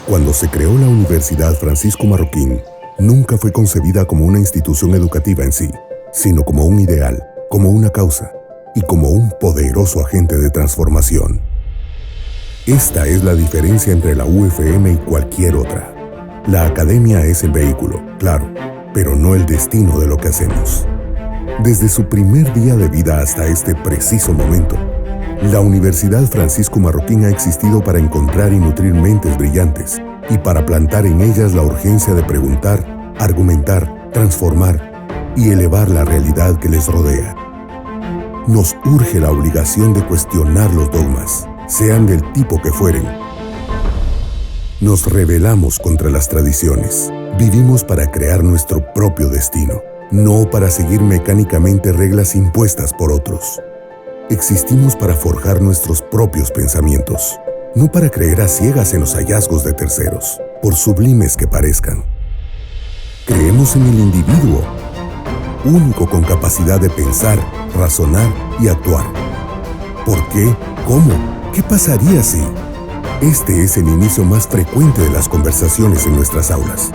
Cuando se creó la Universidad Francisco Marroquín, nunca fue concebida como una institución educativa en sí, sino como un ideal, como una causa y como un poderoso agente de transformación. Esta es la diferencia entre la UFM y cualquier otra. La academia es el vehículo, claro, pero no el destino de lo que hacemos. Desde su primer día de vida hasta este preciso momento, la Universidad Francisco Marroquín ha existido para encontrar y nutrir mentes brillantes y para plantar en ellas la urgencia de preguntar, argumentar, transformar y elevar la realidad que les rodea. Nos urge la obligación de cuestionar los dogmas, sean del tipo que fueren. Nos rebelamos contra las tradiciones. Vivimos para crear nuestro propio destino, no para seguir mecánicamente reglas impuestas por otros. Existimos para forjar nuestros propios pensamientos, no para creer a ciegas en los hallazgos de terceros, por sublimes que parezcan. Creemos en el individuo, único con capacidad de pensar, razonar y actuar. ¿Por qué? ¿Cómo? ¿Qué pasaría si? Este es el inicio más frecuente de las conversaciones en nuestras aulas.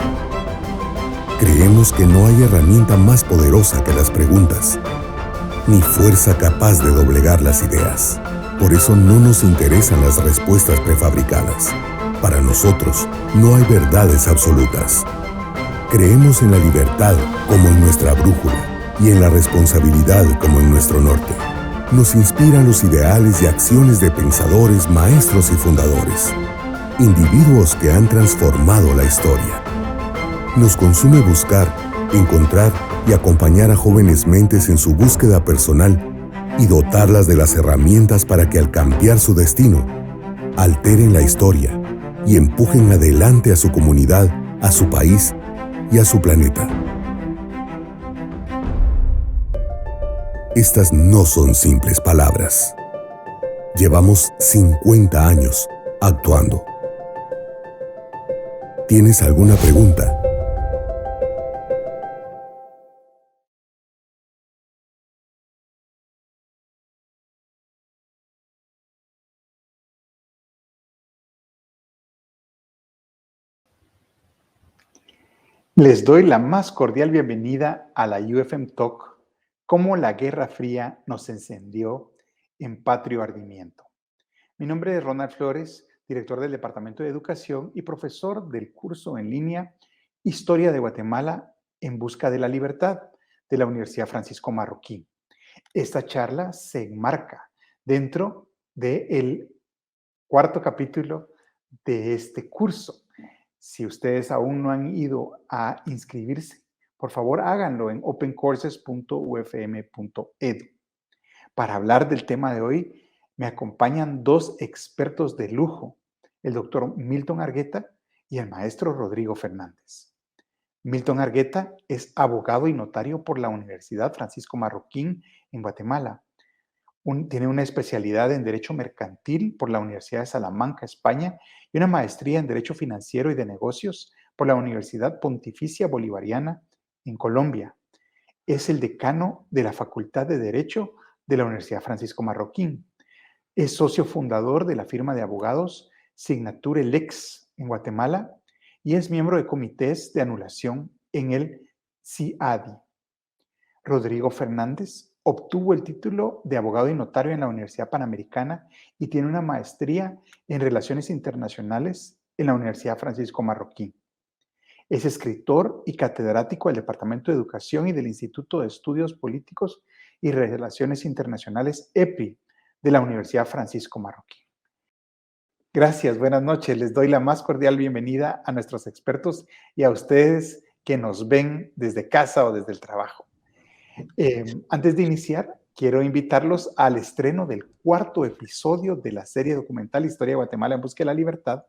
Creemos que no hay herramienta más poderosa que las preguntas, ni fuerza capaz de doblegar las ideas. Por eso no nos interesan las respuestas prefabricadas. Para nosotros, no hay verdades absolutas. Creemos en la libertad como en nuestra brújula y en la responsabilidad como en nuestro norte. Nos inspiran los ideales y acciones de pensadores, maestros y fundadores, individuos que han transformado la historia. Nos consume buscar, encontrar y acompañar a jóvenes mentes en su búsqueda personal y dotarlas de las herramientas para que al cambiar su destino, alteren la historia y empujen adelante a su comunidad, a su país y a su planeta. Estas no son simples palabras. Llevamos 50 años actuando. ¿Tienes alguna pregunta? Les doy la más cordial bienvenida a la UFM Talk, cómo la Guerra Fría nos encendió en patrio ardimiento. Mi nombre es Ronald Flores, director del Departamento de Educación y profesor del curso en línea Historia de Guatemala en busca de la libertad de la Universidad Francisco Marroquín. Esta charla se enmarca dentro del cuarto capítulo de este curso. Si ustedes aún no han ido a inscribirse, por favor háganlo en opencourses.ufm.edu. Para hablar del tema de hoy, me acompañan dos expertos de lujo, el doctor Milton Argueta y el maestro Rodrigo Fernández. Milton Argueta es abogado y notario por la Universidad Francisco Marroquín en Guatemala. Tiene una especialidad en Derecho Mercantil por la Universidad de Salamanca, España, y una maestría en Derecho Financiero y de Negocios por la Universidad Pontificia Bolivariana en Colombia. Es el decano de la Facultad de Derecho de la Universidad Francisco Marroquín. Es socio fundador de la firma de abogados Signature Lex en Guatemala y es miembro de comités de anulación en el CIADI. Rodrigo Fernández obtuvo el título de abogado y notario en la Universidad Panamericana y tiene una maestría en Relaciones Internacionales en la Universidad Francisco Marroquín. Es escritor y catedrático del Departamento de Educación y del Instituto de Estudios Políticos y Relaciones Internacionales EPI de la Universidad Francisco Marroquín. Gracias, buenas noches. Les doy la más cordial bienvenida a nuestros expertos y a ustedes que nos ven desde casa o desde el trabajo. Antes de iniciar, quiero invitarlos al estreno del cuarto episodio de la serie documental Historia de Guatemala en busca de la libertad,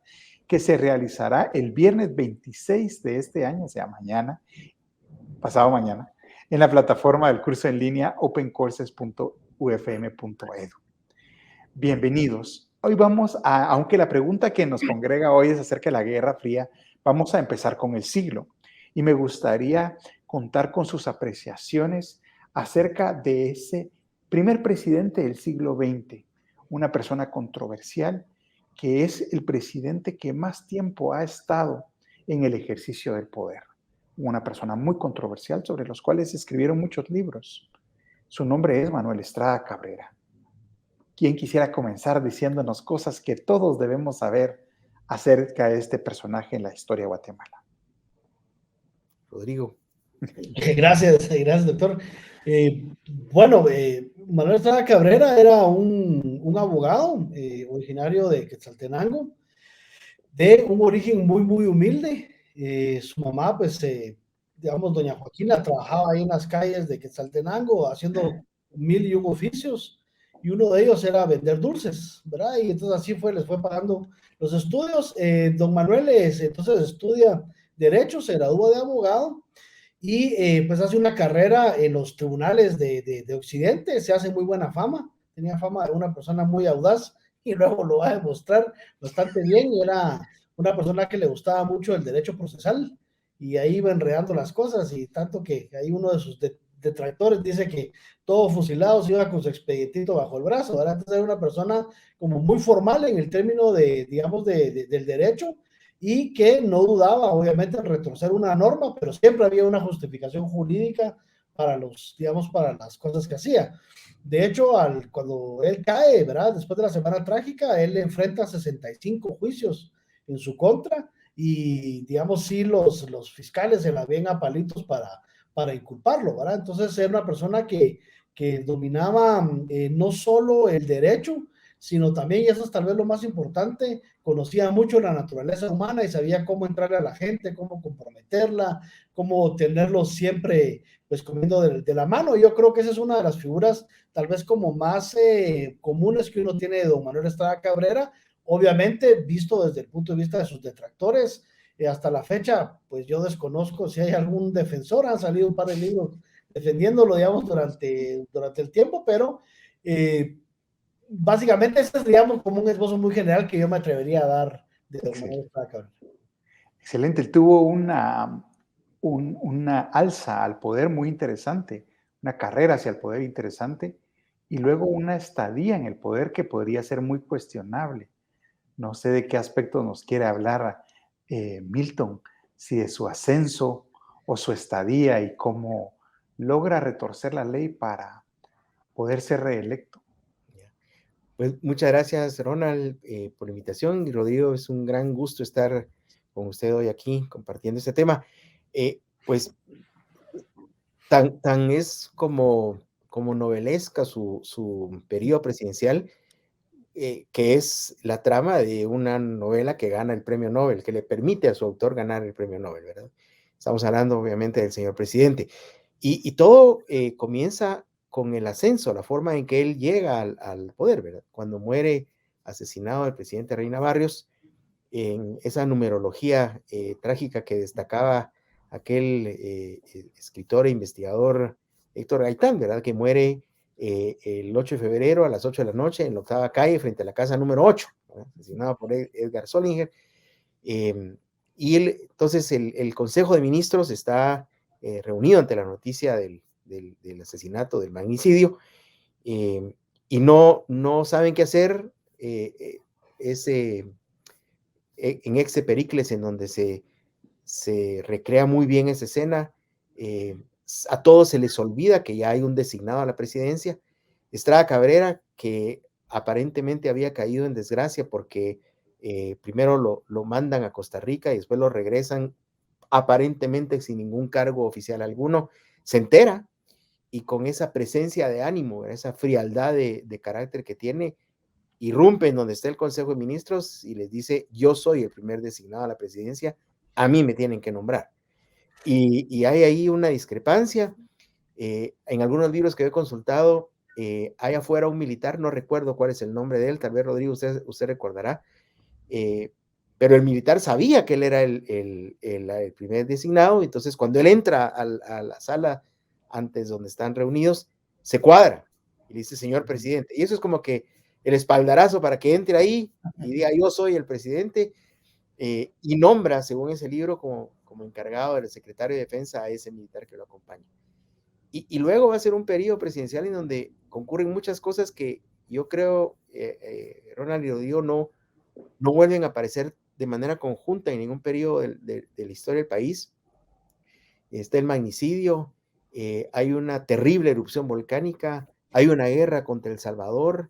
que se realizará el viernes 26 de este año, o sea, mañana, pasado mañana, en la plataforma del curso en línea opencourses.ufm.edu. Bienvenidos. Hoy aunque la pregunta que nos congrega hoy es acerca de la Guerra Fría, vamos a empezar con el siglo. Y me gustaría contar con sus apreciaciones acerca de ese primer presidente del siglo XX, una persona controversial que es el presidente que más tiempo ha estado en el ejercicio del poder. Una persona muy controversial sobre los cuales se escribieron muchos libros. Su nombre es Manuel Estrada Cabrera. ¿Quién quisiera comenzar diciéndonos cosas que todos debemos saber acerca de este personaje en la historia de Guatemala? Rodrigo. Gracias, doctor. Bueno, Manuel Estrada Cabrera era un abogado originario de Quetzaltenango, de un origen muy humilde. Su mamá, pues, digamos, doña Joaquina, trabajaba ahí en las calles de Quetzaltenango haciendo 1001 oficios, y uno de ellos era vender dulces, ¿verdad? Y entonces así les fue pagando los estudios. Don Manuel entonces estudia Derecho, se gradúa de abogado, y pues hace una carrera en los tribunales de Occidente, se hace muy buena fama, tenía fama de una persona muy audaz, y luego lo va a demostrar bastante bien, y era una persona que le gustaba mucho el derecho procesal, y ahí iba enredando las cosas, y tanto que ahí uno de sus detractores dice que todo fusilado se iba con su expedientito bajo el brazo, ¿verdad? Entonces era una persona como muy formal en el término digamos, del derecho, y que no dudaba, obviamente, en retorcer una norma, pero siempre había una justificación jurídica para digamos, para las cosas que hacía. De hecho, cuando él cae, ¿verdad? Después de la Semana Trágica, él enfrenta 65 juicios en su contra, y, digamos, sí, los fiscales se la ven a palitos para inculparlo, ¿verdad? Entonces, era una persona que dominaba no solo el derecho, sino también, y eso es tal vez lo más importante, conocía mucho la naturaleza humana y sabía cómo entrarle a la gente, cómo comprometerla, cómo tenerlos siempre pues comiendo de la mano. Yo creo que esa es una de las figuras tal vez como más comunes que uno tiene de don Manuel Estrada Cabrera, obviamente visto desde el punto de vista de sus detractores. Hasta la fecha, pues yo desconozco si hay algún defensor, han salido un par de libros defendiéndolo, digamos, durante el tiempo, pero básicamente ese es, digamos, como un esbozo muy general que yo me atrevería a dar de don Manuel Estrada Cabrera. Excelente, él tuvo una alza al poder muy interesante, una carrera hacia el poder interesante, y luego una estadía en el poder que podría ser muy cuestionable. No sé de qué aspecto nos quiere hablar Milton, si de su ascenso o su estadía y cómo logra retorcer la ley para poder ser reelecto. Pues muchas gracias, Ronald, por la invitación. Y Rodrigo, es un gran gusto estar con usted hoy aquí compartiendo este tema. Pues tan es como novelesca su periodo presidencial, que es la trama de una novela que gana el premio Nobel, que le permite a su autor ganar el premio Nobel, ¿verdad? Estamos hablando obviamente del señor presidente. Y todo comienza con el ascenso, la forma en que él llega al poder, ¿verdad? Cuando muere asesinado el presidente Reina Barrios, en esa numerología trágica que destacaba aquel escritor e investigador Héctor Gaitán, ¿verdad? Que muere el 8 de febrero a las 8 de la noche en la 8ª calle frente a la casa número 8, ¿verdad? Asesinado por Edgar Solinger. Entonces el Consejo de Ministros está reunido ante la noticia del asesinato, del magnicidio, y no saben qué hacer. En Exe Pericles, en donde se recrea muy bien esa escena, a todos se les olvida que ya hay un designado a la presidencia. Estrada Cabrera, que aparentemente había caído en desgracia porque primero lo mandan a Costa Rica y después lo regresan aparentemente sin ningún cargo oficial alguno, se entera, y con esa presencia de ánimo, esa frialdad de carácter que tiene, irrumpe en donde está el Consejo de Ministros y les dice: yo soy el primer designado a la presidencia, a mí me tienen que nombrar. Y hay ahí una discrepancia. En algunos libros que he consultado, hay afuera un militar, no recuerdo cuál es el nombre de él, tal vez Rodrigo usted recordará, pero el militar sabía que él era el primer designado. Entonces cuando él entra a la sala antes donde están reunidos, se cuadra y le dice: señor presidente. Y eso es como que el espaldarazo para que entre ahí y diga: yo soy el presidente, y nombra, según ese libro, como encargado del secretario de Defensa a ese militar que lo acompaña. Y luego va a ser un periodo presidencial en donde concurren muchas cosas que yo creo, Ronald, y lo digo, no vuelven a aparecer de manera conjunta en ningún periodo de la historia del país. Está el magnicidio, hay una terrible erupción volcánica, hay una guerra contra El Salvador,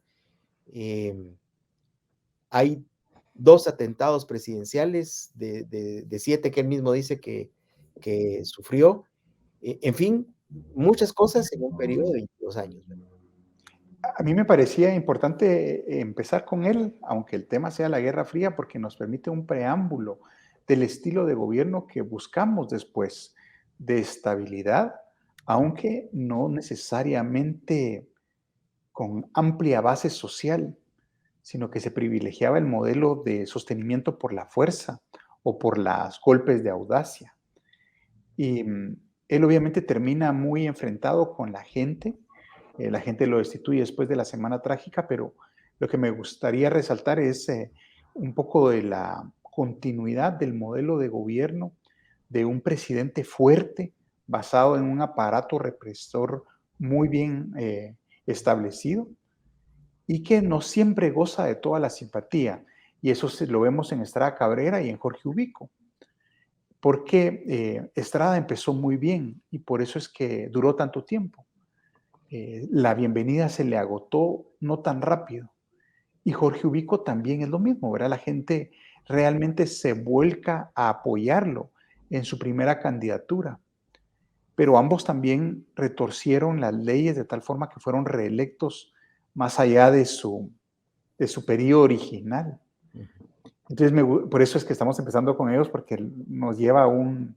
hay 2 atentados presidenciales de 7 que él mismo dice que sufrió. En fin, muchas cosas en un periodo de 22 años. A mí me parecía importante empezar con él, aunque el tema sea la Guerra Fría, porque nos permite un preámbulo del estilo de gobierno que buscamos después, de estabilidad, aunque no necesariamente con amplia base social, sino que se privilegiaba el modelo de sostenimiento por la fuerza o por los golpes de audacia. Y él obviamente termina muy enfrentado con la gente lo destituye después de la Semana Trágica, pero lo que me gustaría resaltar es un poco de la continuidad del modelo de gobierno de un presidente fuerte, basado en un aparato represor muy bien establecido y que no siempre goza de toda la simpatía. Y eso lo vemos en Estrada Cabrera y en Jorge Ubico, porque Estrada empezó muy bien y por eso es que duró tanto tiempo. La bienvenida se le agotó no tan rápido. Y Jorge Ubico también es lo mismo, ¿verdad? La gente realmente se vuelca a apoyarlo en su primera candidatura. Pero ambos también retorcieron las leyes de tal forma que fueron reelectos más allá de su periodo original. Entonces, por eso es que estamos empezando con ellos, porque nos lleva a un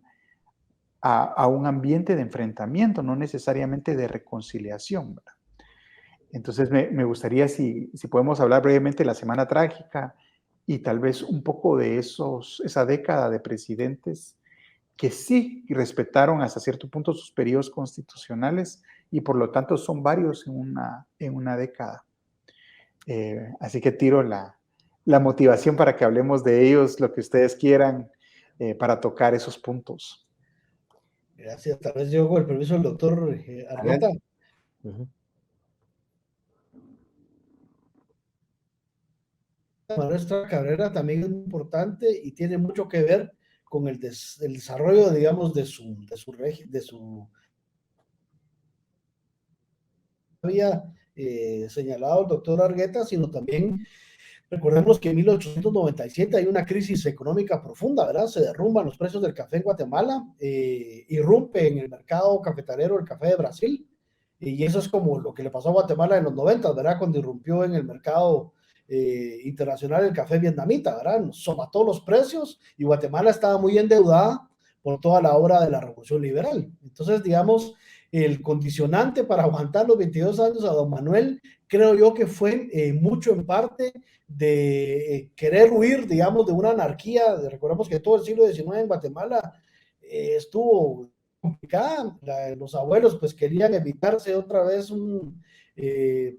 ambiente de enfrentamiento, no necesariamente de reconciliación, ¿verdad? Entonces, me gustaría si podemos hablar brevemente de la Semana Trágica y tal vez un poco de esa década de presidentes que sí respetaron hasta cierto punto sus periodos constitucionales y por lo tanto son varios en una década. Así que tiro la motivación para que hablemos de ellos, lo que ustedes quieran, para tocar esos puntos. Gracias. Tal vez yo con el permiso del doctor Argueta. Manuel Estrada Cabrera también es muy importante y tiene mucho que ver con el desarrollo, digamos, de su había señalado el doctor Argueta, sino también recordemos que en 1897 hay una crisis económica profunda, ¿verdad? Se derrumban los precios del café en Guatemala, irrumpe en el mercado cafetalero el café de Brasil, y eso es como lo que le pasó a Guatemala en los 90, ¿verdad? Cuando irrumpió en el mercado internacional el café vietnamita, ¿verdad? Nos somató los precios y Guatemala estaba muy endeudada por toda la obra de la Revolución Liberal. Entonces, digamos, el condicionante para aguantar los 22 años a don Manuel, creo yo que fue mucho en parte de querer huir, digamos, de una anarquía. Recordemos que todo el siglo XIX en Guatemala estuvo complicada. Los abuelos pues querían evitarse otra vez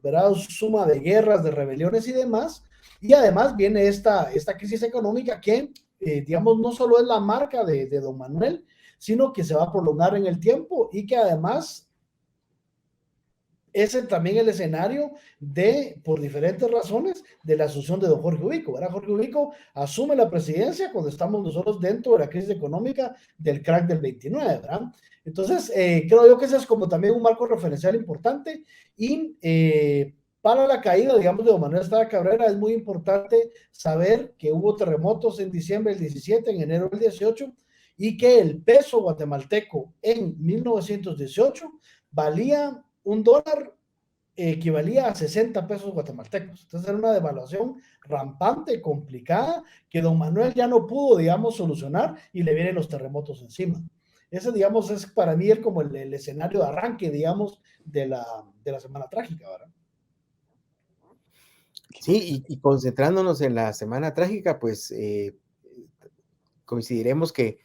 ¿verdad? Suma de guerras, de rebeliones y demás. Y además viene esta crisis económica que, digamos, no solo es la marca de don Manuel, sino que se va a prolongar en el tiempo y que además es también el escenario por diferentes razones, de la asunción de don Jorge Ubico, ¿verdad? Jorge Ubico asume la presidencia cuando estamos nosotros dentro de la crisis económica del crack del 29, ¿verdad? Entonces, creo yo que ese es como también un marco referencial importante y para la caída, digamos, de don Manuel Estrada Cabrera es muy importante saber que hubo terremotos en diciembre del 17, en enero del 18, y que el peso guatemalteco en 1918 valía $1, equivalía a 60 pesos guatemaltecos. Entonces era una devaluación rampante, complicada, que don Manuel ya no pudo, digamos, solucionar y le vienen los terremotos encima. Ese, digamos, es para mí como el escenario de arranque, digamos, de la Semana Trágica, ¿verdad? Sí, y concentrándonos en la Semana Trágica, pues coincidiremos que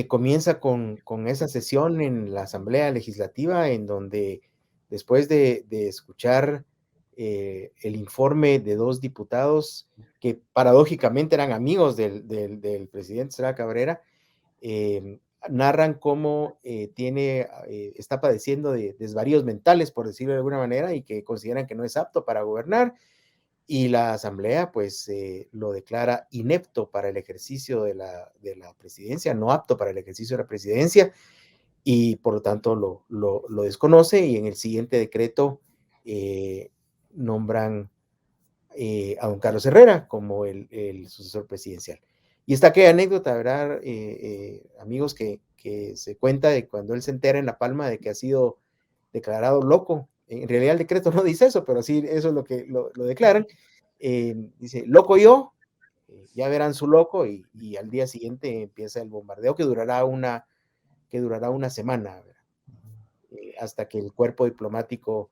comienza con esa sesión en la Asamblea Legislativa, en donde después de escuchar el informe de 2 diputados que paradójicamente eran amigos del presidente Estrada Cabrera, narran cómo está padeciendo de desvaríos mentales, por decirlo de alguna manera, y que consideran que no es apto para gobernar. y la Asamblea pues lo declara inepto para el ejercicio de la presidencia, no apto para el ejercicio de la presidencia, y por lo tanto lo desconoce, y en el siguiente decreto nombran a don Carlos Herrera como el sucesor presidencial. Y está aquella anécdota, ¿verdad? Amigos, que se cuenta de cuando él se entera en La Palma de que ha sido declarado loco. En realidad el decreto no dice eso, pero sí, eso es lo que lo declaran. Dice, loco yo, ya verán su loco, y al día siguiente empieza el bombardeo que durará una semana, hasta que el cuerpo diplomático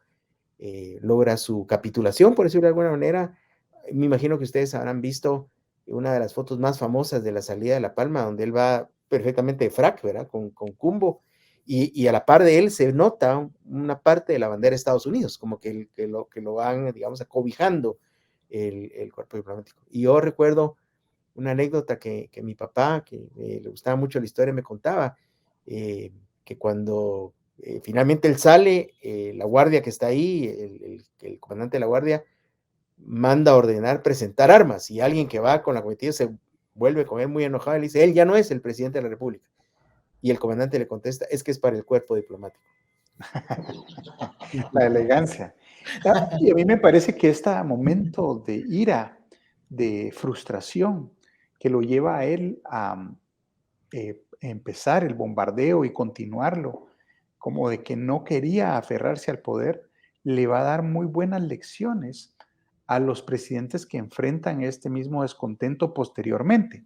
logra su capitulación, por decirlo de alguna manera. Me imagino que ustedes habrán visto una de las fotos más famosas de la salida de La Palma, donde él va perfectamente de frac, ¿verdad? Con cumbo, y a la par de él se nota una parte de la bandera de Estados Unidos, como que lo van, digamos, acobijando el cuerpo diplomático. Y yo recuerdo una anécdota que mi papá, que le gustaba mucho la historia, me contaba, que cuando finalmente él sale, la guardia que está ahí, el comandante de la guardia, manda a ordenar presentar armas, y alguien que va con la comitiva se vuelve con él muy enojado y le dice, él ya no es el presidente de la República. Y el comandante le contesta, es que es para el cuerpo diplomático. La elegancia. Y a mí me parece que este momento de ira, de frustración, que lo lleva a él a empezar el bombardeo y continuarlo, como de que no quería aferrarse al poder, le va a dar muy buenas lecciones a los presidentes que enfrentan este mismo descontento posteriormente.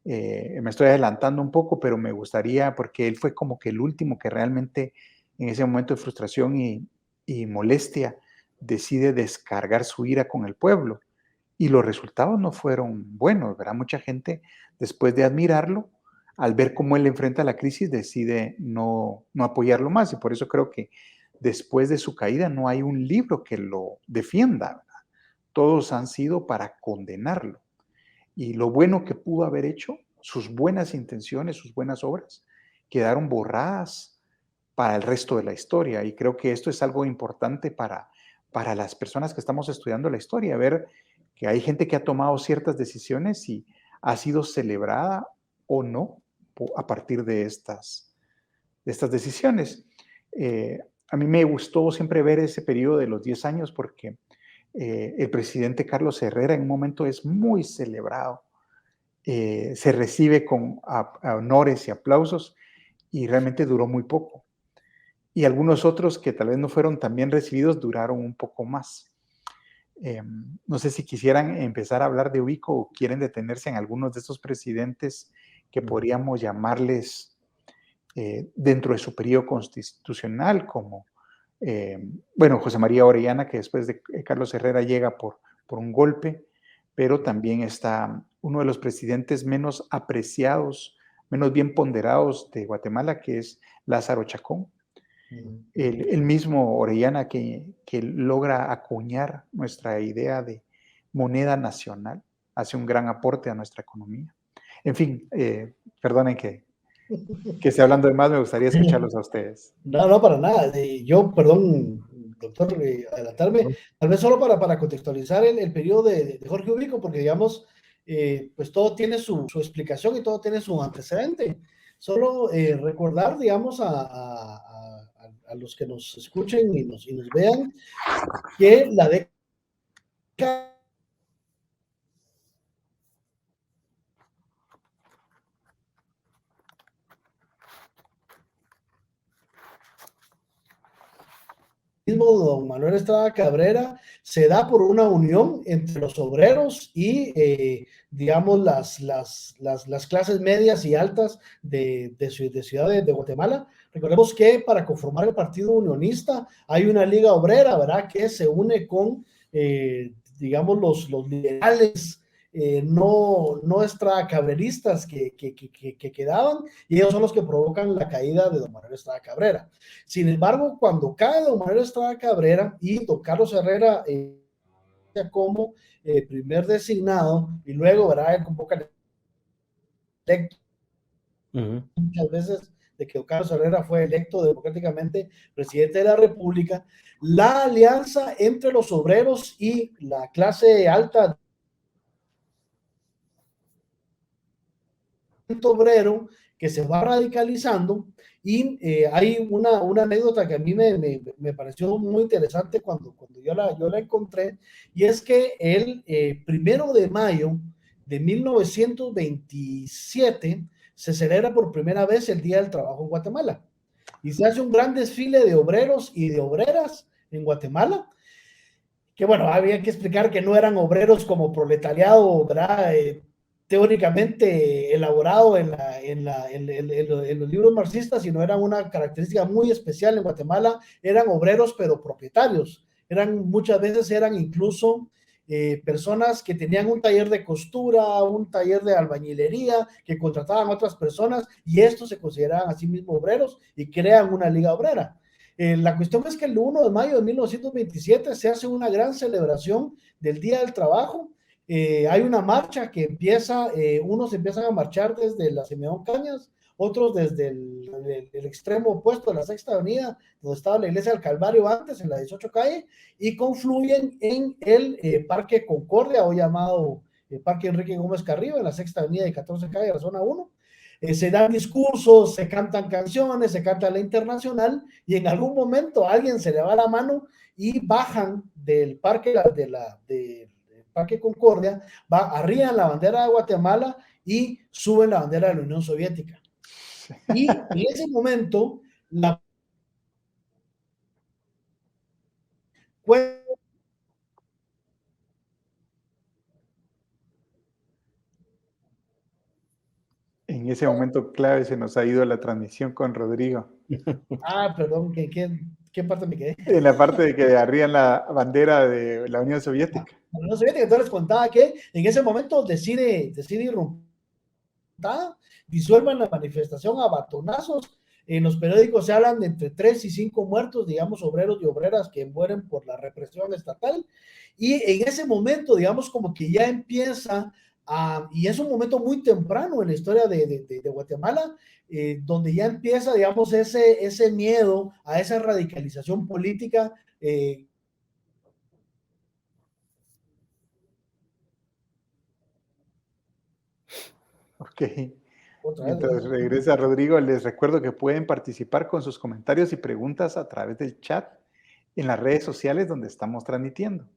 Me estoy adelantando un poco, pero me gustaría, porque él fue como que el último que realmente en ese momento de frustración y molestia decide descargar su ira con el pueblo. Y los resultados no fueron buenos, ¿verdad? Mucha gente, después de admirarlo, al ver cómo él enfrenta la crisis, decide no apoyarlo más. Y por eso creo que después de su caída no hay un libro que lo defienda, ¿verdad? Todos han sido para condenarlo. Y lo bueno que pudo haber hecho, sus buenas intenciones, sus buenas obras, quedaron borradas para el resto de la historia. Y creo que esto es algo importante para las personas que estamos estudiando la historia, ver que hay gente que ha tomado ciertas decisiones y ha sido celebrada o no a partir de estas decisiones. A mí me gustó siempre ver ese periodo de los 10 años porque el presidente Carlos Herrera en un momento es muy celebrado, se recibe con honores y aplausos, y realmente duró muy poco. Y algunos otros que tal vez no fueron tan bien recibidos duraron un poco más. No sé si quisieran empezar a hablar de Ubico o quieren detenerse en algunos de estos presidentes que podríamos llamarles dentro de su periodo constitucional, como José María Orellana, que después de Carlos Herrera llega por un golpe, pero también está uno de los presidentes menos apreciados, menos bien ponderados de Guatemala, que es Lázaro Chacón. El mismo Orellana que logra acuñar nuestra idea de moneda nacional, hace un gran aporte a nuestra economía. En fin, perdonen que esté hablando de más, me gustaría escucharlos a ustedes. No, para nada. Yo, perdón, doctor, adelantarme, tal vez solo para contextualizar el periodo de Jorge Ubico, porque digamos, pues todo tiene su explicación y todo tiene su antecedente. Solo recordar, digamos, a los que nos escuchen y nos vean, que la década mismo don Manuel Estrada Cabrera se da por una unión entre los obreros y, digamos, las clases medias y altas de Ciudad de Guatemala. Recordemos que para conformar el Partido Unionista hay una liga obrera, ¿verdad?, que se une con, digamos, los liberales no extracabreristas que quedaban, y ellos son los que provocan la caída de don Manuel Estrada Cabrera. Sin embargo, cuando cae don Manuel Estrada Cabrera y don Carlos Herrera como primer designado, y luego, ¿verdad?, él convoca electo muchas veces de que don Carlos Herrera fue electo democráticamente presidente de la República, la alianza entre los obreros y la clase alta obrero que se va radicalizando. Y hay una anécdota que a mí me pareció muy interesante cuando yo la encontré, y es que el 1 de mayo de 1927 se celebra por primera vez el Día del Trabajo en Guatemala, y se hace un gran desfile de obreros y de obreras en Guatemala, que bueno, había que explicar que no eran obreros como proletariado, ¿verdad? Teóricamente elaborado en los libros marxistas, sino era una característica muy especial en Guatemala. Eran obreros pero propietarios, muchas veces eran incluso personas que tenían un taller de costura, un taller de albañilería, que contrataban a otras personas, y estos se consideraban a sí mismos obreros y crean una liga obrera. La cuestión es que el 1 de mayo de 1927 se hace una gran celebración del Día del Trabajo. Hay una marcha que empieza, unos empiezan a marchar desde la Simeón Cañas, otros desde el extremo opuesto de la Sexta Avenida, donde estaba la iglesia del Calvario antes, en la 18 calle, y confluyen en el Parque Concordia, hoy llamado Parque Enrique Gómez Carrillo, en la Sexta Avenida y 14 calle de la zona 1. Se dan discursos, se cantan canciones, se canta la Internacional, y en algún momento a alguien se le va la mano y bajan del Parque Parque Concordia, arriban la bandera de Guatemala y suben la bandera de la Unión Soviética. Y en ese momento, en ese momento clave se nos ha ido la transmisión con Rodrigo. Perdón, ¿qué parte me quedé? En la parte de que arrían la bandera de la Unión Soviética. La Unión Soviética. Entonces les contaba que en ese momento decide irrumpir, disuelvan la manifestación a batonazos. En los periódicos se hablan de entre 3 y 5 muertos, digamos, obreros y obreras que mueren por la represión estatal. Y en ese momento, digamos, como que ya empieza y es un momento muy temprano en la historia de Guatemala, donde ya empieza, digamos, ese miedo a esa radicalización política. Ok. Mientras regresa Rodrigo, les recuerdo que pueden participar con sus comentarios y preguntas a través del chat en las redes sociales donde estamos transmitiendo.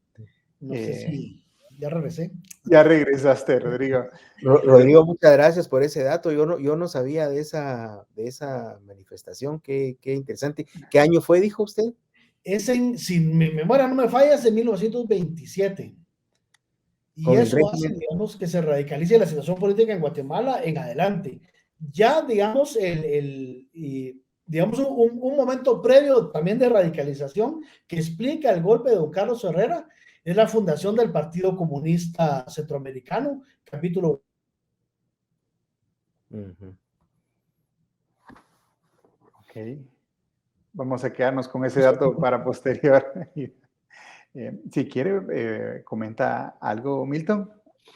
No sé si ya regresé. Ya regresaste, Rodrigo. Rodrigo, muchas gracias por ese dato. Yo no sabía de esa manifestación. Qué interesante. ¿Qué año fue, dijo usted? Si mi memoria no me falla, es en 1927. Y eso hace, digamos, que se radicalice la situación política en Guatemala en adelante. Ya, digamos, digamos un momento previo también de radicalización que explica el golpe de don Carlos Herrera es la fundación del Partido Comunista Centroamericano, capítulo. Ok. Vamos a quedarnos con ese dato para posterior. Si quiere, comenta algo, Milton,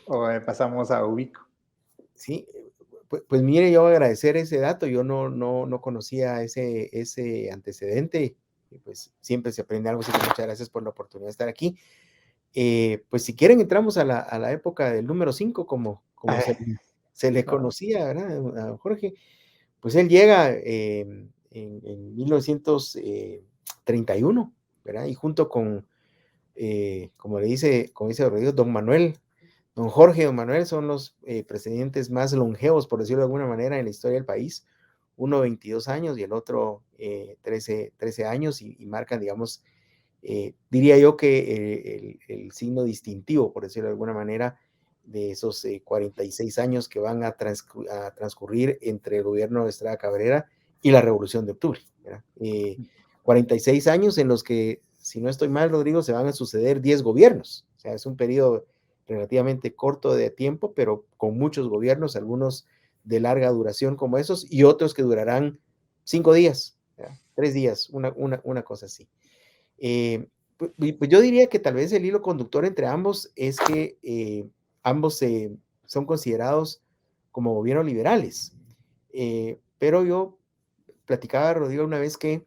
o pasamos a Ubico. Sí, pues mire, yo agradecer ese dato. Yo no conocía ese antecedente. Pues siempre se aprende algo, así que muchas gracias por la oportunidad de estar aquí. Pues si quieren entramos a la época del número 5, como se le conocía, ¿verdad? A Jorge. Pues él llega en 1931, ¿verdad? Y junto con, como dice Rodrigo, don Jorge y don Manuel son los presidentes más longevos, por decirlo de alguna manera, en la historia del país. Uno 22 años y el otro 13 años, y marcan, digamos, diría yo que el signo distintivo, por decirlo de alguna manera, de esos 46 años que van a transcurrir entre el gobierno de Estrada Cabrera y la Revolución de Octubre, ¿verdad? 46 años en los que, si no estoy mal, Rodrigo, se van a suceder 10 gobiernos. O sea, es un periodo relativamente corto de tiempo, pero con muchos gobiernos, algunos de larga duración como esos, y otros que durarán 5 días, ¿verdad? 3 días, una cosa así. Pues yo diría que tal vez el hilo conductor entre ambos es que ambos son considerados como gobiernos liberales, pero yo platicaba, Rodrigo, una vez que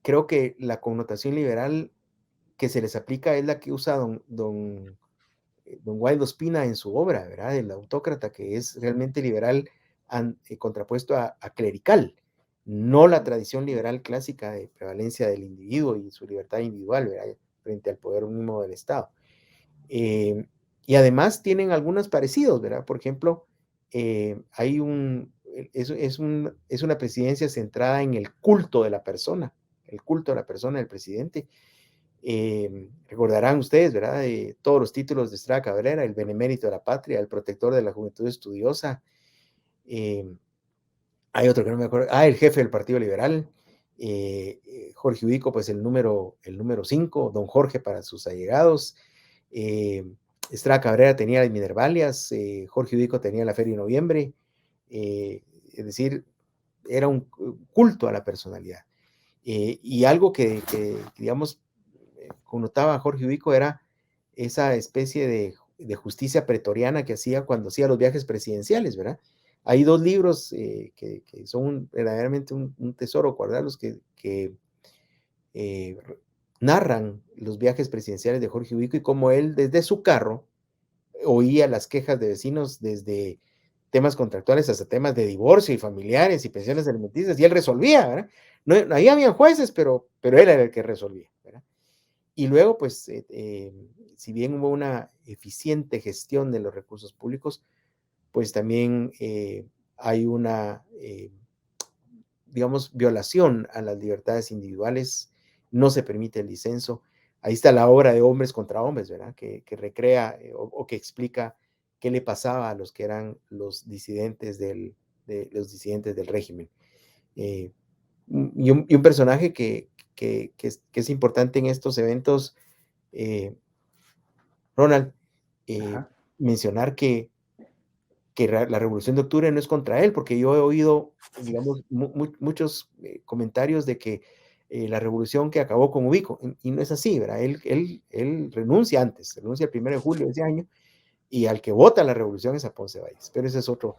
creo que la connotación liberal que se les aplica es la que usa don Guaido Ospina en su obra, ¿verdad? El autócrata, que es realmente liberal contrapuesto a clerical, no la tradición liberal clásica de prevalencia del individuo y su libertad individual, ¿verdad? Frente al poder mismo del Estado. Y además tienen algunos parecidos, ¿verdad? Por ejemplo, hay es una presidencia centrada en el culto de la persona, del presidente. Recordarán ustedes, ¿verdad? Todos los títulos de Estrada Cabrera: el benemérito de la patria, el protector de la juventud estudiosa. Hay otro que no me acuerdo. El jefe del Partido Liberal. Jorge Ubico, pues el número 5, don Jorge para sus allegados. Estrada Cabrera tenía las Minervalias, Jorge Ubico tenía la Feria de Noviembre. Es decir, era un culto a la personalidad. Y algo que digamos, connotaba a Jorge Ubico era esa especie de justicia pretoriana que hacía cuando hacía los viajes presidenciales, ¿verdad? Hay 2 libros que son verdaderamente un tesoro guardarlos, que narran los viajes presidenciales de Jorge Ubico y cómo él desde su carro oía las quejas de vecinos, desde temas contractuales hasta temas de divorcio y familiares y pensiones alimenticias, y él resolvía, ¿verdad? No, ahí había jueces, pero él era el que resolvía, ¿verdad? Y luego, pues, si bien hubo una eficiente gestión de los recursos públicos, pues también hay una, digamos, violación a las libertades individuales, no se permite el disenso. Ahí está la obra de Hombres contra Hombres, ¿verdad? Que recrea o que explica qué le pasaba a los que eran los disidentes del régimen. Y un personaje que es importante en estos eventos, Ronald, mencionar que la Revolución de Octubre no es contra él, porque yo he oído, digamos, muchos comentarios de que la revolución que acabó con Ubico, y no es así, ¿verdad? Él renuncia antes, renuncia el 1 de julio de ese año, y al que vota la revolución es a Ponce Valles, pero ese es otro.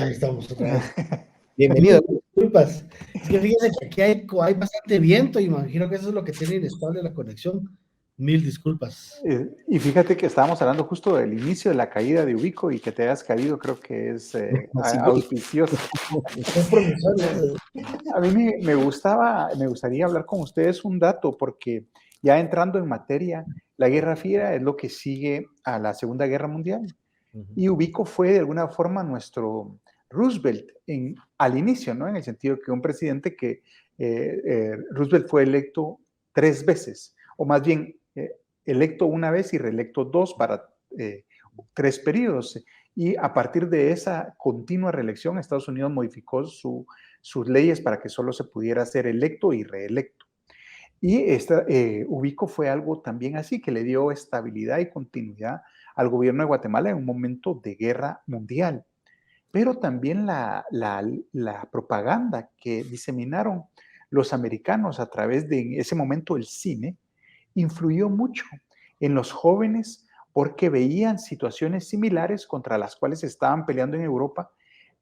Estamos otra vez. Bienvenido. Disculpas, es que fíjense que aquí hay bastante viento y me imagino que eso es lo que tiene inestable la conexión. Mil disculpas. Y fíjate que estábamos hablando justo del inicio de la caída de Ubico, y que te hayas caído creo que es auspicioso. A mí me gustaría hablar con ustedes un dato, porque ya entrando en materia, la Guerra Fría es lo que sigue a la Segunda Guerra Mundial. Y Ubico fue de alguna forma nuestro Roosevelt al inicio, ¿no? En el sentido que un presidente que Roosevelt fue electo 3 veces, o más bien electo una vez y reelecto 2 para 3 periodos. Y a partir de esa continua reelección, Estados Unidos modificó sus leyes para que solo se pudiera ser electo y reelecto. Y Ubico fue algo también así, que le dio estabilidad y continuidad al gobierno de Guatemala en un momento de guerra mundial. Pero también la propaganda que diseminaron los americanos a través de, en ese momento, el cine, influyó mucho en los jóvenes, porque veían situaciones similares contra las cuales estaban peleando en Europa,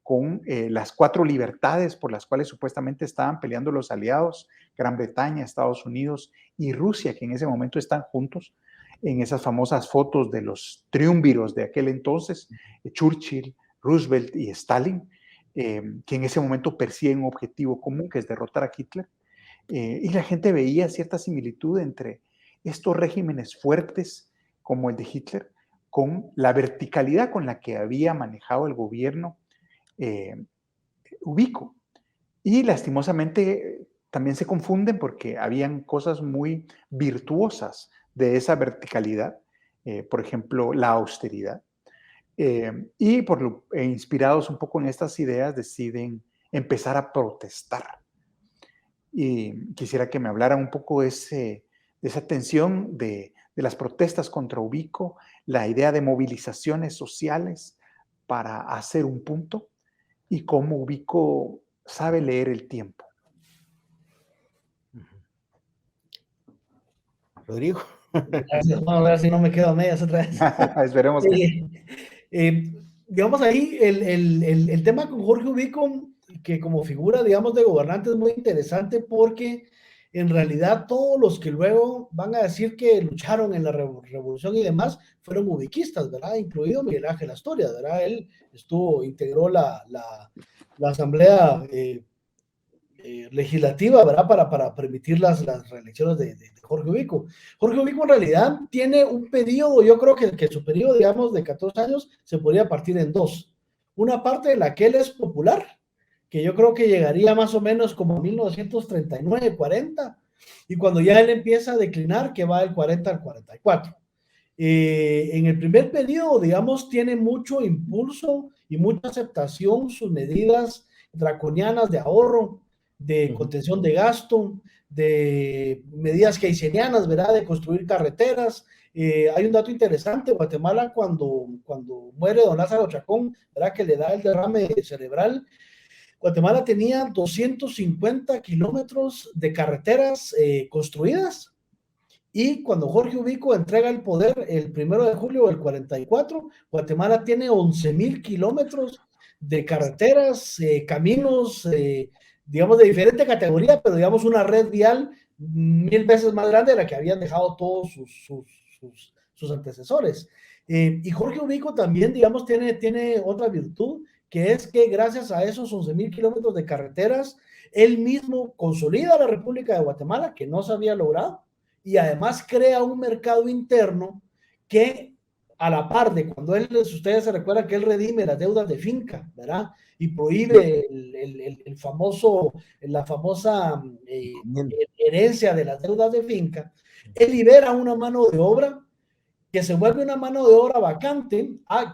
con las 4 libertades por las cuales supuestamente estaban peleando los aliados, Gran Bretaña, Estados Unidos y Rusia, que en ese momento están juntos en esas famosas fotos de los triunviros de aquel entonces, Churchill, Roosevelt y Stalin, que en ese momento persiguen un objetivo común, que es derrotar a Hitler. Y la gente veía cierta similitud entre estos regímenes fuertes, como el de Hitler, con la verticalidad con la que había manejado el gobierno Ubico. Y lastimosamente también se confunden, porque habían cosas muy virtuosas de esa verticalidad, por ejemplo, la austeridad. Y inspirados un poco en estas ideas, deciden empezar a protestar. Y quisiera que me hablaran un poco de esa tensión de las protestas contra Ubico, la idea de movilizaciones sociales para hacer un punto, y cómo Ubico sabe leer el tiempo. Rodrigo. Gracias, vamos a ver si no me quedo a medias otra vez. Esperemos que sí. digamos ahí, el tema con Jorge Ubico, que como figura, digamos, de gobernante es muy interesante porque en realidad todos los que luego van a decir que lucharon en la revolución y demás fueron ubiquistas, ¿verdad? Incluido Miguel Ángel Asturias, ¿verdad? Él integró la asamblea legislativa, ¿verdad? Para permitir las reelecciones de Jorge Ubico. Jorge Ubico en realidad tiene un periodo, yo creo que su periodo, digamos, de 14 años se podría partir en dos. Una parte de la que él es popular, que yo creo que llegaría más o menos como 1939, 40, y cuando ya él empieza a declinar, que va del 40 al 44. En el primer periodo, digamos, tiene mucho impulso y mucha aceptación sus medidas draconianas de ahorro, de contención de gasto, de medidas keynesianas, ¿verdad? De construir carreteras. Hay un dato interesante, Guatemala cuando muere don Lázaro Chacón, ¿verdad? Que le da el derrame cerebral. Guatemala tenía 250 kilómetros de carreteras construidas. Y cuando Jorge Ubico entrega el poder el 1 de julio del 44, Guatemala tiene 11,000 kilómetros de carreteras, caminos, digamos, de diferente categoría, pero digamos una red vial 1000 veces más grande de la que habían dejado todos sus antecesores. Y Jorge Ubico también, digamos, tiene otra virtud, que es que gracias a esos 11,000 kilómetros de carreteras, él mismo consolida la República de Guatemala, que no se había logrado, y además crea un mercado interno que a la par de cuando ustedes se recuerdan que él redime las deudas de finca, ¿verdad? Y prohíbe la famosa herencia de las deudas de finca, él libera una mano de obra que se vuelve una mano de obra vacante.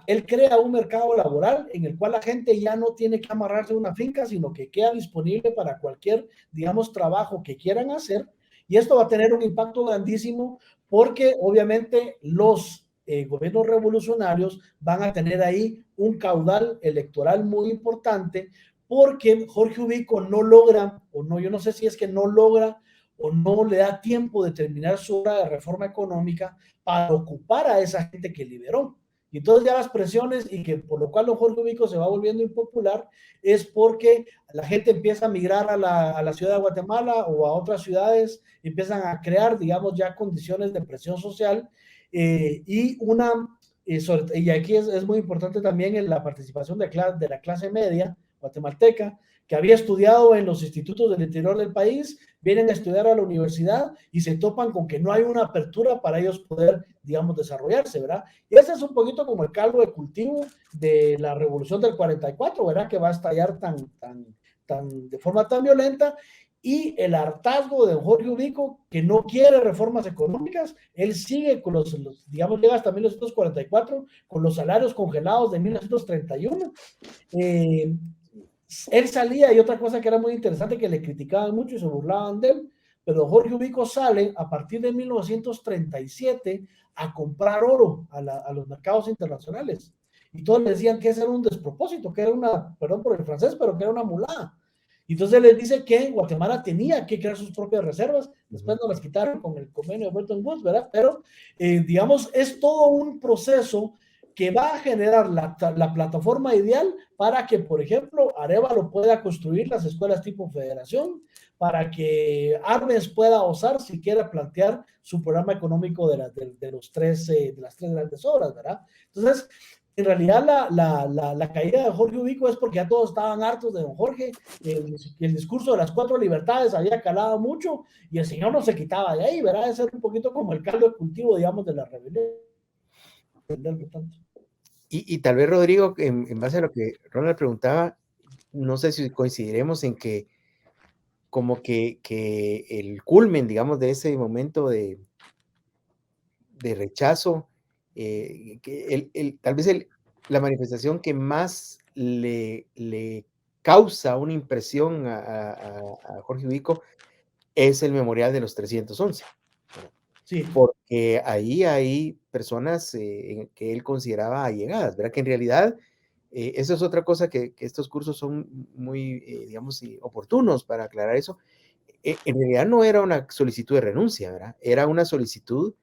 Él crea un mercado laboral en el cual la gente ya no tiene que amarrarse a una finca, sino que queda disponible para cualquier, digamos, trabajo que quieran hacer. Y esto va a tener un impacto grandísimo porque obviamente los gobiernos revolucionarios van a tener ahí un caudal electoral muy importante porque Jorge Ubico no logra, o no, yo no sé si es que no logra o no le da tiempo de terminar su obra de reforma económica para ocupar a esa gente que liberó. Y entonces ya las presiones y que por lo cual don Jorge Ubico se va volviendo impopular es porque la gente empieza a migrar a la ciudad de Guatemala o a otras ciudades, empiezan a crear, digamos, ya condiciones de presión social y aquí es muy importante también en la participación de la clase media guatemalteca, que había estudiado en los institutos del interior del país, vienen a estudiar a la universidad y se topan con que no hay una apertura para ellos poder, digamos, desarrollarse, ¿verdad? Y ese es un poquito como el caldo de cultivo de la revolución del 44, ¿verdad? Que va a estallar de forma tan violenta, y el hartazgo de Jorge Ubico, que no quiere reformas económicas. Él sigue con digamos, llega hasta 1944 con los salarios congelados de 1931. Él salía, y otra cosa que era muy interesante, que le criticaban mucho y se burlaban de él, pero Jorge Ubico sale a partir de 1937 a comprar oro a los mercados internacionales. Y todos le decían que ese era un despropósito, que era una, perdón por el francés, pero que era una mulada. Y entonces él les dice que Guatemala tenía que crear sus propias reservas, después no las quitaron con el convenio de Bretton Woods, ¿verdad? Pero, digamos, es todo un proceso que va a generar la plataforma ideal para que, por ejemplo, Arévalo pueda construir las escuelas tipo federación, para que Arbenz pueda osar si quiere plantear su programa económico de las tres grandes obras, ¿verdad? Entonces, en realidad la caída de Jorge Ubico es porque ya todos estaban hartos de don Jorge, el discurso de las 4 libertades había calado mucho y el señor no se quitaba de ahí, ¿verdad? Ese era un poquito como el caldo de cultivo, digamos, de la rebelión. Y tal vez, Rodrigo, en base a lo que Ronald preguntaba, no sé si coincidiremos en que como que el culmen, digamos, de ese momento de rechazo, que tal vez la manifestación que más le causa una impresión a Jorge Ubico es el memorial de los 311. Sí. Porque ahí hay personas que él consideraba allegadas, ¿verdad? Que en realidad, eso es otra cosa que estos cursos son muy, digamos, oportunos para aclarar eso. En realidad no era una solicitud de renuncia, ¿verdad? Era una solicitud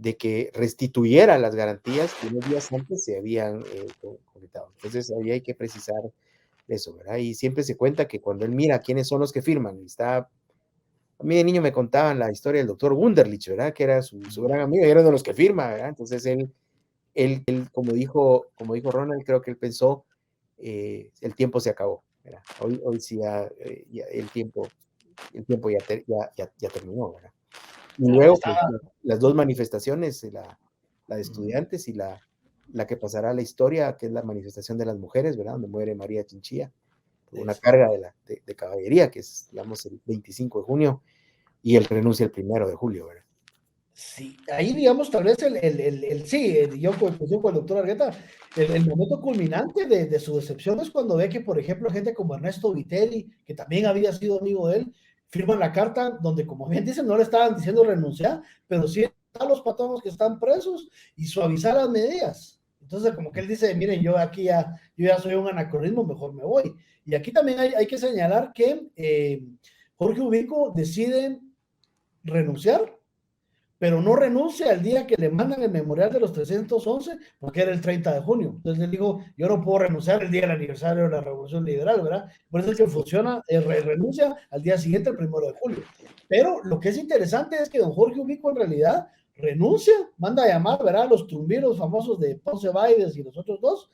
de que restituyera las garantías que unos días antes se habían concretado. Entonces, ahí hay que precisar eso, ¿verdad? Y siempre se cuenta que cuando él mira quiénes son los que firman, y está, a mí de niño me contaban la historia del doctor Wunderlich, ¿verdad? Que era su gran amigo, y era uno de los que firma, ¿verdad? Entonces, él como dijo Ronald, creo que él pensó, el tiempo se acabó, ¿verdad? Hoy sí ya el tiempo ya terminó, ¿verdad? Y luego, pues, las dos manifestaciones, la de estudiantes y la que pasará a la historia, que es la manifestación de las mujeres, ¿verdad? Donde muere María Chinchilla, una carga de caballería, que es, digamos, el 25 de junio, y él renuncia el 1 de julio, ¿verdad? Sí, ahí digamos, tal vez yo coincido con el doctor Argueta, el momento culminante de su decepción es cuando ve que, por ejemplo, gente como Ernesto Vitelli, que también había sido amigo de él, firman la carta donde, como bien dicen, no le estaban diciendo renunciar, pero sí a los patronos que están presos y suavizar las medidas. Entonces, como que él dice, miren, yo ya soy un anacronismo, mejor me voy. Y aquí también hay que señalar que Jorge Ubico decide renunciar, pero no renuncia al día que le mandan el memorial de los 311, porque era el 30 de junio. Entonces él dijo, yo no puedo renunciar el día del aniversario de la Revolución Liberal, ¿verdad? Por eso es que funciona, renuncia al día siguiente, el 1 de julio. Pero lo que es interesante es que don Jorge Ubico en realidad renuncia, manda a llamar, ¿verdad? A los trumbiros famosos de Ponce Baides y los otros dos,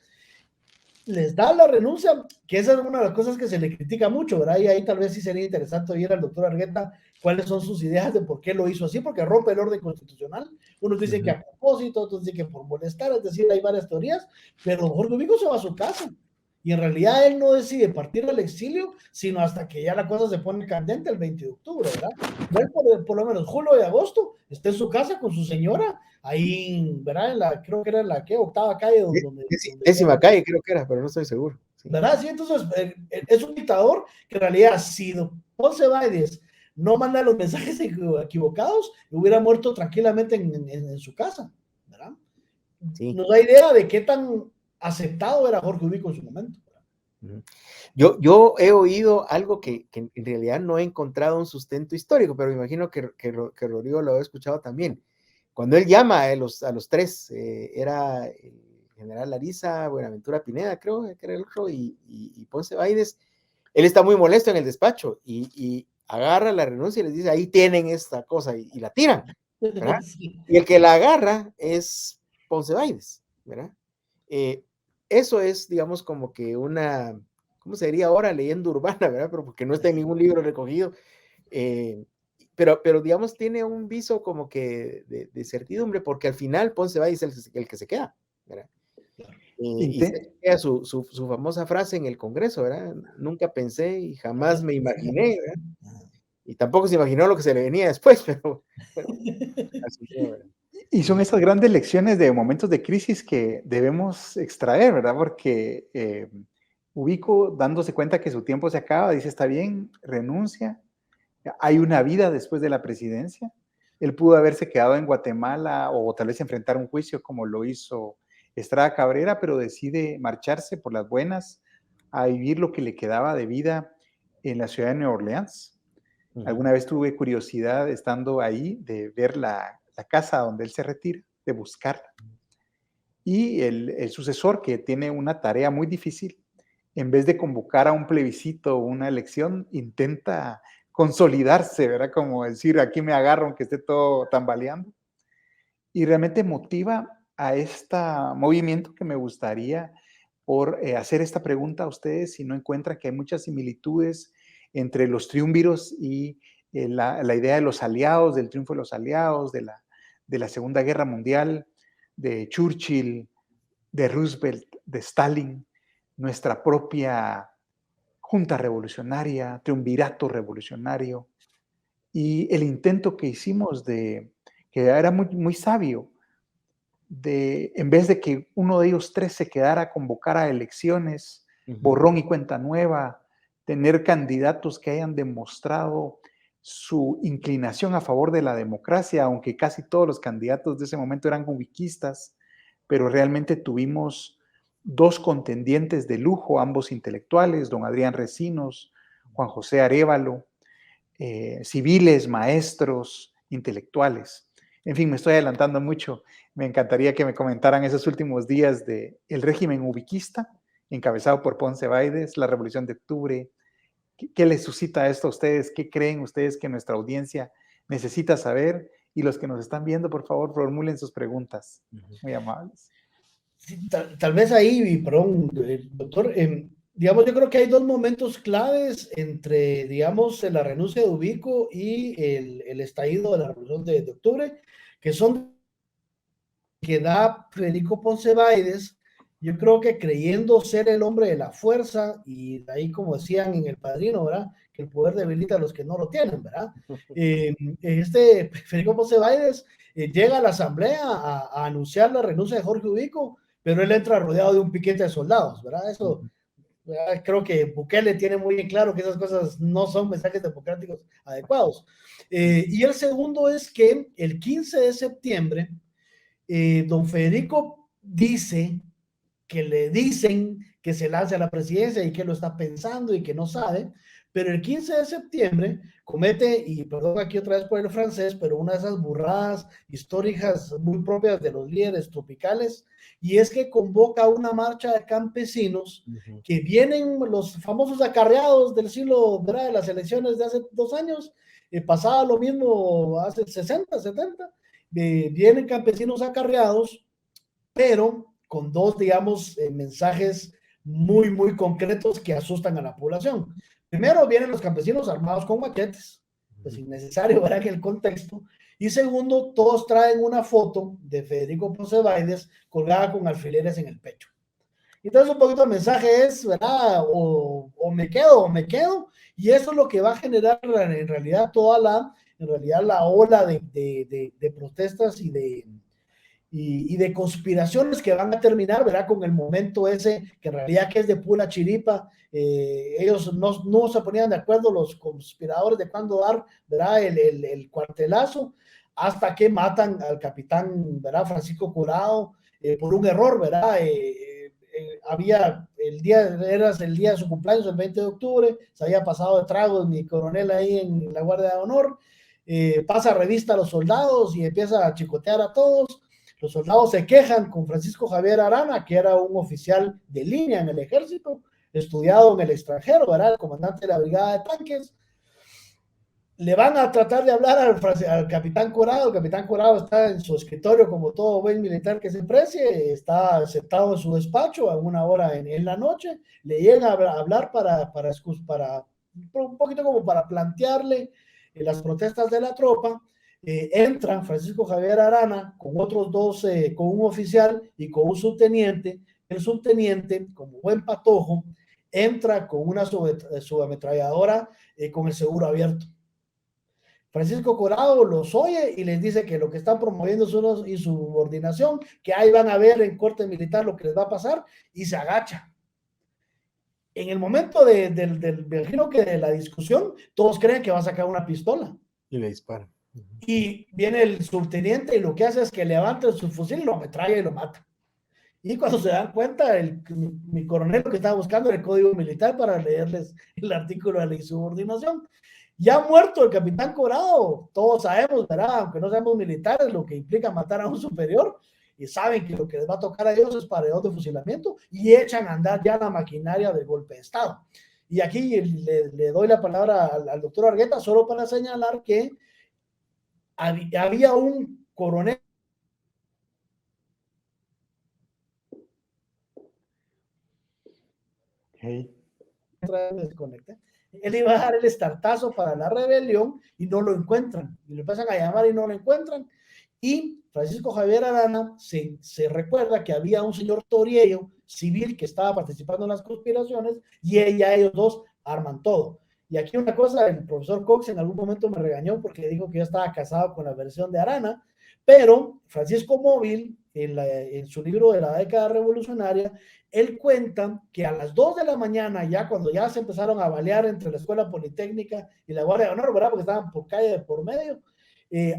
les da la renuncia, que esa es una de las cosas que se le critica mucho, ¿verdad? Y ahí tal vez sí sería interesante oír al doctor Argueta cuáles son sus ideas de por qué lo hizo así, porque rompe el orden constitucional. Unos dicen que a propósito, otros dicen que por molestar, es decir, hay varias teorías, pero Jorge Ubico se va a su casa. Y en realidad él no decide partir al exilio, sino hasta que ya la cosa se pone candente el 20 de octubre, ¿verdad? Él por lo menos julio y agosto está en su casa con su señora, ahí, ¿verdad? Creo que era en la octava calle. Décima calle creo que era, pero no estoy seguro. Sí. ¿Verdad? Sí, entonces es un dictador que en realidad ha sido Ponce Baides no manda los mensajes equivocados, hubiera muerto tranquilamente en su casa, ¿verdad? Sí. Nos da idea de qué tan aceptado era Jorge Ubico en su momento. Yo he oído algo que en realidad no he encontrado un sustento histórico, pero me imagino que Rodrigo lo ha escuchado también. Cuando él llama a los tres, era el general Ariza, Buenaventura Pineda, creo que era el otro, y Ponce Baides, él está muy molesto en el despacho y agarra la renuncia y les dice, ahí tienen esta cosa, y la tiran, ¿verdad? Sí. Y el que la agarra es Ponce Baides, ¿verdad? Eso es, digamos, como que una, ¿cómo se diría ahora? Leyenda urbana, ¿verdad? Pero porque no está en ningún libro recogido. Pero digamos, tiene un viso como que de certidumbre, porque al final Ponce Baides es el que se queda, ¿verdad? Y se queda su famosa frase en el Congreso, ¿verdad? Nunca pensé y jamás me imaginé, ¿verdad? Y tampoco se imaginó lo que se le venía después, pero así fue, ¿verdad? Y son esas grandes lecciones de momentos de crisis que debemos extraer, ¿verdad? Porque Ubico, dándose cuenta que su tiempo se acaba, dice, está bien, renuncia. Hay una vida después de la presidencia. Él pudo haberse quedado en Guatemala o tal vez enfrentar un juicio como lo hizo Estrada Cabrera, pero decide marcharse por las buenas a vivir lo que le quedaba de vida en la ciudad de Nueva Orleans. Alguna vez tuve curiosidad, estando ahí, de ver la casa donde él se retira, de buscarla. Y el sucesor, que tiene una tarea muy difícil, en vez de convocar a un plebiscito o una elección, intenta consolidarse, ¿verdad? Como decir, aquí me agarro aunque esté todo tambaleando. Y realmente motiva a este movimiento que me gustaría por hacer esta pregunta a ustedes, si no encuentran que hay muchas similitudes entre los triunviros y la idea de los aliados, del triunfo de los aliados, de la Segunda Guerra Mundial, de Churchill, de Roosevelt, de Stalin, nuestra propia junta revolucionaria, triunvirato revolucionario, y el intento que hicimos que era muy, muy sabio, en vez de que uno de ellos tres se quedara a convocar a elecciones, borrón y cuenta nueva, tener candidatos que hayan demostrado su inclinación a favor de la democracia, aunque casi todos los candidatos de ese momento eran ubiquistas, pero realmente tuvimos dos contendientes de lujo, ambos intelectuales, don Adrián Recinos, Juan José Arévalo, civiles, maestros, intelectuales. En fin, me estoy adelantando mucho. Me encantaría que me comentaran esos últimos días del régimen ubiquista, encabezado por Ponce Baides, la Revolución de Octubre. ¿Qué les suscita esto a ustedes? ¿Qué creen ustedes que nuestra audiencia necesita saber? Y los que nos están viendo, por favor, formulen sus preguntas. Muy amables. Sí, tal vez ahí, perdón, doctor, digamos, yo creo que hay dos momentos claves entre, digamos, la renuncia de Ubico y el estallido de la Revolución de Octubre, que son que da Federico Ponce Baides, yo creo que creyendo ser el hombre de la fuerza, y ahí como decían en El Padrino, ¿verdad? Que el poder debilita a los que no lo tienen, ¿verdad? Federico Ponce Baides llega a la asamblea a anunciar la renuncia de Jorge Ubico, pero él entra rodeado de un piquete de soldados, ¿verdad? Eso, ¿verdad? Creo que Bukele tiene muy bien claro que esas cosas no son mensajes democráticos adecuados. Y el segundo es que el 15 de septiembre, don Federico dice que le dicen que se lance a la presidencia y que lo está pensando y que no sabe, pero el 15 de septiembre comete, y perdón aquí otra vez por el francés, pero una de esas burradas históricas muy propias de los líderes tropicales, y es que convoca una marcha de campesinos que vienen los famosos acarreados del siglo, ¿verdad? De las elecciones de hace 2 años, pasaba lo mismo hace 60, 70, vienen campesinos acarreados, pero con dos, digamos, mensajes muy, muy concretos que asustan a la población. Primero, vienen los campesinos armados con machetes, pues innecesario, ¿verdad? Que el contexto. Y segundo, todos traen una foto de Federico Ponce Baides colgada con alfileres en el pecho. Entonces, un poquito el mensaje es, ¿verdad? O me quedo, y eso es lo que va a generar en realidad la ola de protestas y de conspiraciones que van a terminar, ¿verdad? Con el momento ese, que en realidad que es de pura chiripa. Ellos no se ponían de acuerdo, los conspiradores, de cuándo dar, ¿verdad? El cuartelazo, hasta que matan al capitán, ¿verdad? Francisco Curado, por un error, ¿verdad? Era el día de su cumpleaños, el 20 de octubre, se había pasado de tragos mi coronel ahí en la Guardia de Honor, pasa revista a los soldados y empieza a chicotear a todos. Los soldados se quejan con Francisco Javier Arana, que era un oficial de línea en el ejército, estudiado en el extranjero, ¿verdad? El comandante de la brigada de tanques. Le van a tratar de hablar al capitán Curado. El capitán Curado está en su escritorio, como todo buen militar que se precie, está sentado en su despacho a una hora en la noche. Le llegan a hablar para un poquito como para plantearle las protestas de la tropa. Entran Francisco Javier Arana con otros dos, con un oficial y con un subteniente. El subteniente, como buen patojo, entra con una subametralladora con el seguro abierto. Francisco Curado los oye y les dice que lo que están promoviendo es una insubordinación, que ahí van a ver en corte militar lo que les va a pasar, y se agacha. En el momento del giro que de la discusión, todos creen que va a sacar una pistola. Y le disparan. Y viene el subteniente y lo que hace es que levanta su fusil, lo ametralla y lo mata. Y cuando se dan cuenta, mi coronel lo que estaba buscando era el código militar para leerles el artículo de la insubordinación. Ya muerto el capitán Curado, todos sabemos, ¿verdad? Aunque no seamos militares, lo que implica matar a un superior, y saben que lo que les va a tocar a ellos es paredón de fusilamiento, y echan a andar ya la maquinaria del golpe de Estado. Y aquí le doy la palabra al doctor Argueta, solo para señalar que había un coronel. Hey. Él iba a dar el estartazo para la rebelión y no lo encuentran. Y lo empiezan a llamar y no lo encuentran. Y Francisco Javier Arana se recuerda que había un señor Toriello, civil, que estaba participando en las conspiraciones, y ellos dos arman todo. Y aquí una cosa, el profesor Cox en algún momento me regañó porque dijo que yo estaba casado con la versión de Arana, pero Francisco Móvil, en su libro de la década revolucionaria, él cuenta que a las 2 de la mañana, ya cuando ya se empezaron a balear entre la Escuela Politécnica y la Guardia de Honor, ¿verdad? Porque estaban por calle de por medio,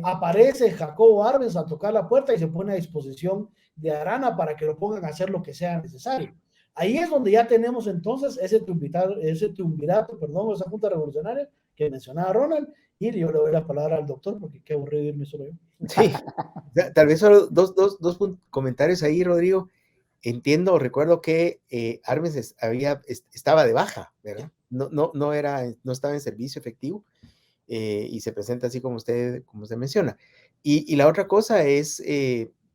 aparece Jacobo Arbenz a tocar la puerta y se pone a disposición de Arana para que lo pongan a hacer lo que sea necesario. Ahí es donde ya tenemos entonces ese triunvirato, perdón, esa junta revolucionaria que mencionaba Ronald, y yo le doy la palabra al doctor porque qué aburrido irme solo yo. Sí, tal vez solo dos comentarios ahí, Rodrigo. Entiendo, recuerdo que Arbenz estaba de baja, ¿verdad? No estaba en servicio efectivo, y se presenta así como usted menciona. Y la otra cosa es,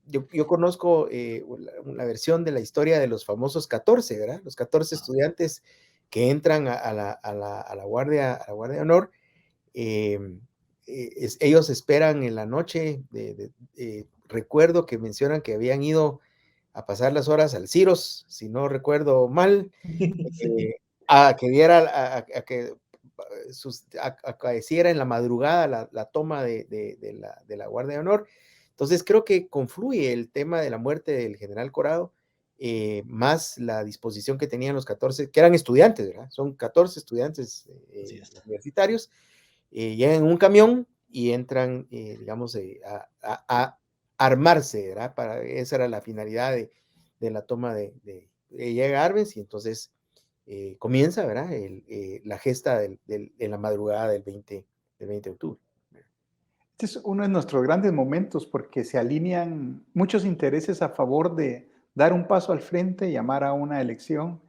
yo conozco la versión de la historia de los famosos 14, ¿verdad? Los 14 estudiantes que entran a la Guardia de Honor. Ellos esperan en la noche, recuerdo que mencionan que habían ido a pasar las horas al Ciros, si no recuerdo mal, Sí. a que diera, a que acaeciera en la madrugada la toma de la Guardia de Honor. Entonces creo que confluye el tema de la muerte del general Corado, más la disposición que tenían los 14, que eran estudiantes, ¿verdad? Son 14 estudiantes universitarios, llegan en un camión y entran, digamos, a armarse, ¿verdad? Esa era la finalidad de la toma llega Arbenz, y entonces comienza, ¿verdad? La gesta en la madrugada del 20 de octubre. Este es uno de nuestros grandes momentos porque se alinean muchos intereses a favor de dar un paso al frente, llamar a una elección.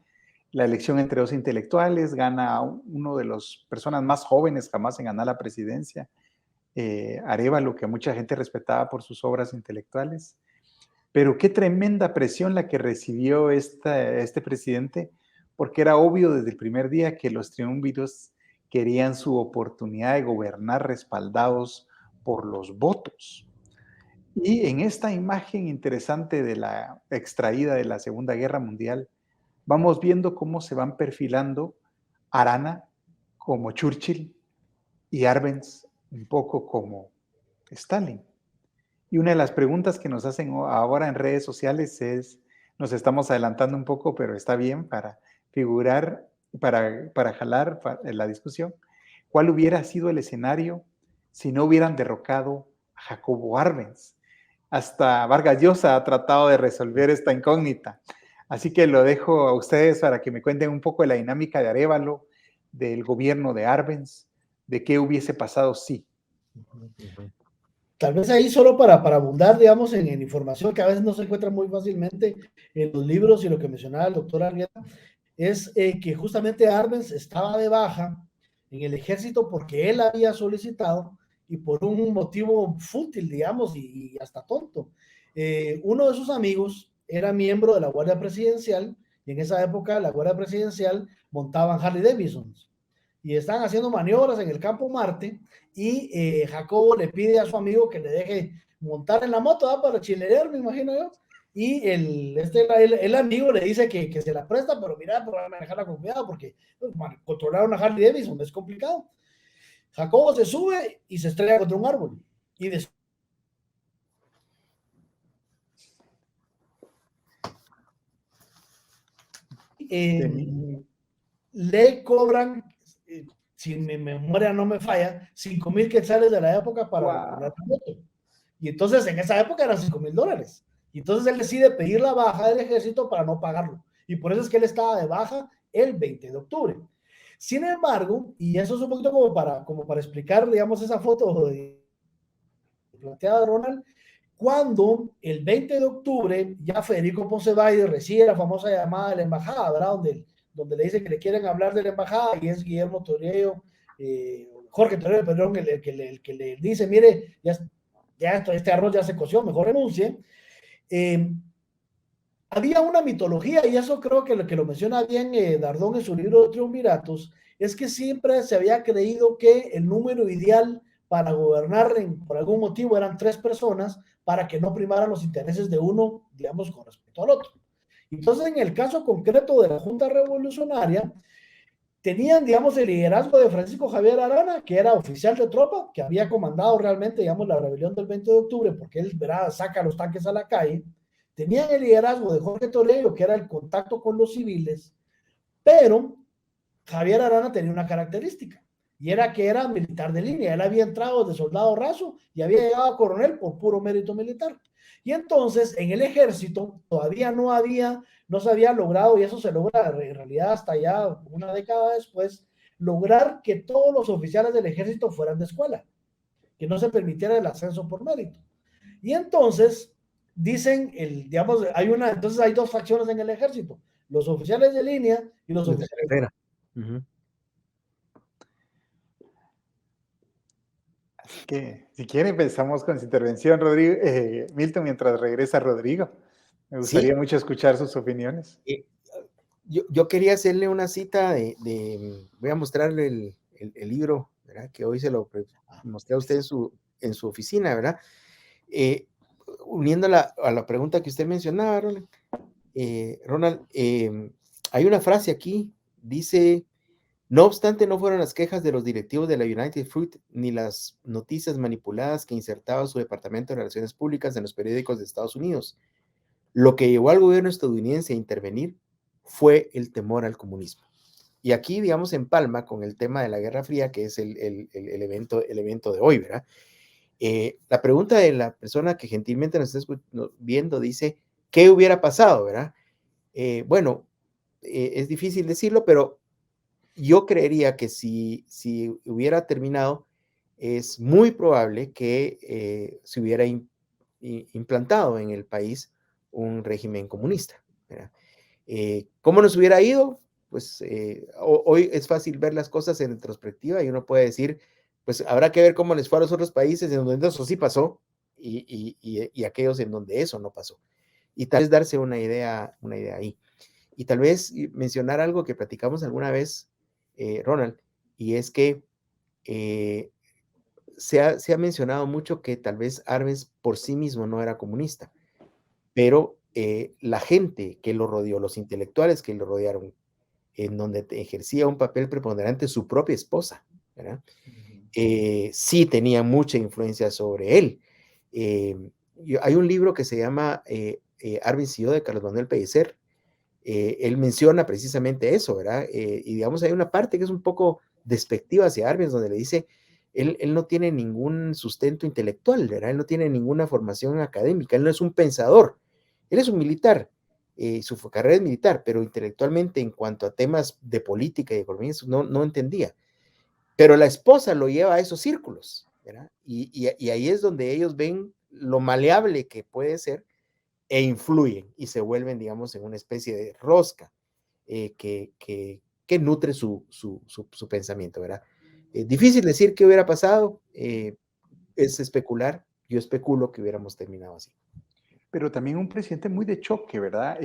La elección entre dos intelectuales, gana uno de las personas más jóvenes jamás en ganar la presidencia, Arévalo, que mucha gente respetaba por sus obras intelectuales. Pero qué tremenda presión la que recibió este presidente, porque era obvio desde el primer día que los triunviros querían su oportunidad de gobernar respaldados por los votos. Y en esta imagen interesante extraída de la Segunda Guerra Mundial, vamos viendo cómo se van perfilando Arana como Churchill y Arbenz un poco como Stalin. Y una de las preguntas que nos hacen ahora en redes sociales es, nos estamos adelantando un poco, pero está bien para figurar, para jalar la discusión, ¿cuál hubiera sido el escenario si no hubieran derrocado a Jacobo Arbenz? Hasta Vargas Llosa ha tratado de resolver esta incógnita. Así que lo dejo a ustedes para que me cuenten un poco de la dinámica de Arévalo, del gobierno de Arbenz, de qué hubiese pasado si. Tal vez ahí solo para abundar, digamos, en información que a veces no se encuentra muy fácilmente en los libros, y lo que mencionaba el doctor Argueta, es que justamente Arbenz estaba de baja en el ejército porque él había solicitado, y por un motivo fútil, digamos, y hasta tonto. Uno de sus amigos era miembro de la Guardia Presidencial, y en esa época la Guardia Presidencial montaban Harley Davidsons y están haciendo maniobras en el campo Marte, y Jacobo le pide a su amigo que le deje montar en la moto, ¿verdad? Para chilerear, me imagino yo, y el amigo le dice que se la presta, pero mira, pero manejarla con cuidado porque controlar una Harley Davidson es complicado. Jacobo se sube y se estrella contra un árbol, y le cobran, si mi memoria no me falla, 5,000 quetzales de la época para recuperar la moto. Y entonces en esa época eran $5,000. Y entonces él decide pedir la baja del ejército para no pagarlo. Y por eso es que él estaba de baja el 20 de octubre. Sin embargo, y eso es un poquito como para explicar, digamos, esa foto planteada de Ronald, cuando el 20 de octubre ya Federico Ponce Valle recibe la famosa llamada de la embajada, ¿verdad? Donde le dicen que le quieren hablar de la embajada, y es Guillermo Torriello, Jorge Torriello, perdón, el que le dice, mire, este arroz ya se coció, mejor renuncie. Había una mitología, y eso creo que lo menciona bien Dardón en su libro de Triunviratos, es que siempre se había creído que el número ideal para gobernar por algún motivo eran 3 personas, para que no primaran los intereses de uno, digamos, con respecto al otro. Entonces, en el caso concreto de la Junta Revolucionaria, tenían, digamos, el liderazgo de Francisco Javier Arana, que era oficial de tropa, que había comandado realmente, digamos, la rebelión del 20 de octubre, porque él, ¿verdad?, saca los tanques a la calle. Tenían el liderazgo de Jorge Torriello, que era el contacto con los civiles, pero Javier Arana tenía una característica, y era que era militar de línea. Él había entrado de soldado raso y había llegado a coronel por puro mérito militar. Y entonces en el ejército todavía no se había logrado, y eso se logra en realidad hasta ya una década después, lograr que todos los oficiales del ejército fueran de escuela, que no se permitiera el ascenso por mérito. Y entonces dicen, digamos, entonces hay dos facciones en el ejército, los oficiales de línea y los oficiales de Uh-huh. Así que, si quieren, empezamos con su intervención, Rodrigo, Milton, mientras regresa Rodrigo. Me gustaría mucho escuchar sus opiniones. Yo quería hacerle una cita voy a mostrarle el libro, ¿verdad? Que hoy se lo mostré a usted en su oficina, ¿verdad? Uniéndola a la pregunta que usted mencionaba, Ronald, hay una frase aquí, dice: no obstante, no fueron las quejas de los directivos de la United Fruit ni las noticias manipuladas que insertaba su Departamento de Relaciones Públicas en los periódicos de Estados Unidos. Lo que llevó al gobierno estadounidense a intervenir fue el temor al comunismo. Y aquí, digamos, empalma con el tema de la Guerra Fría, que es el evento de hoy, ¿verdad? La pregunta de la persona que gentilmente nos está viendo dice: ¿qué hubiera pasado, verdad? Bueno, es difícil decirlo, pero yo creería que si hubiera terminado, es muy probable que se hubiera implantado en el país un régimen comunista, ¿verdad? ¿Cómo nos hubiera ido? Pues hoy es fácil ver las cosas en retrospectiva y uno puede decir, pues habrá que ver cómo les fue a los otros países en donde eso sí pasó y aquellos en donde eso no pasó. Y tal vez darse una idea ahí. Y tal vez mencionar algo que platicamos alguna vez, Ronald, y es que se ha mencionado mucho que tal vez Arbenz por sí mismo no era comunista, pero la gente que lo rodeó, los intelectuales que lo rodearon, en donde ejercía un papel preponderante su propia esposa, ¿verdad? Sí tenía mucha influencia sobre él. Hay un libro que se llama Arbenz y yo, de Carlos Manuel Pellicer. Él menciona precisamente eso, ¿verdad? Y digamos, hay una parte que es un poco despectiva hacia Arbenz, donde le dice, él no tiene ningún sustento intelectual, ¿verdad? Él no tiene ninguna formación académica, él no es un pensador, él es un militar, su carrera es militar, pero intelectualmente en cuanto a temas de política y economía, no entendía. Pero la esposa lo lleva a esos círculos, ¿verdad? Y ahí es donde ellos ven lo maleable que puede ser e influyen y se vuelven, digamos, en una especie de rosca que nutre su pensamiento, ¿verdad? Difícil decir qué hubiera pasado, es especular, yo especulo que hubiéramos terminado así. Pero también un presidente muy de choque, ¿verdad?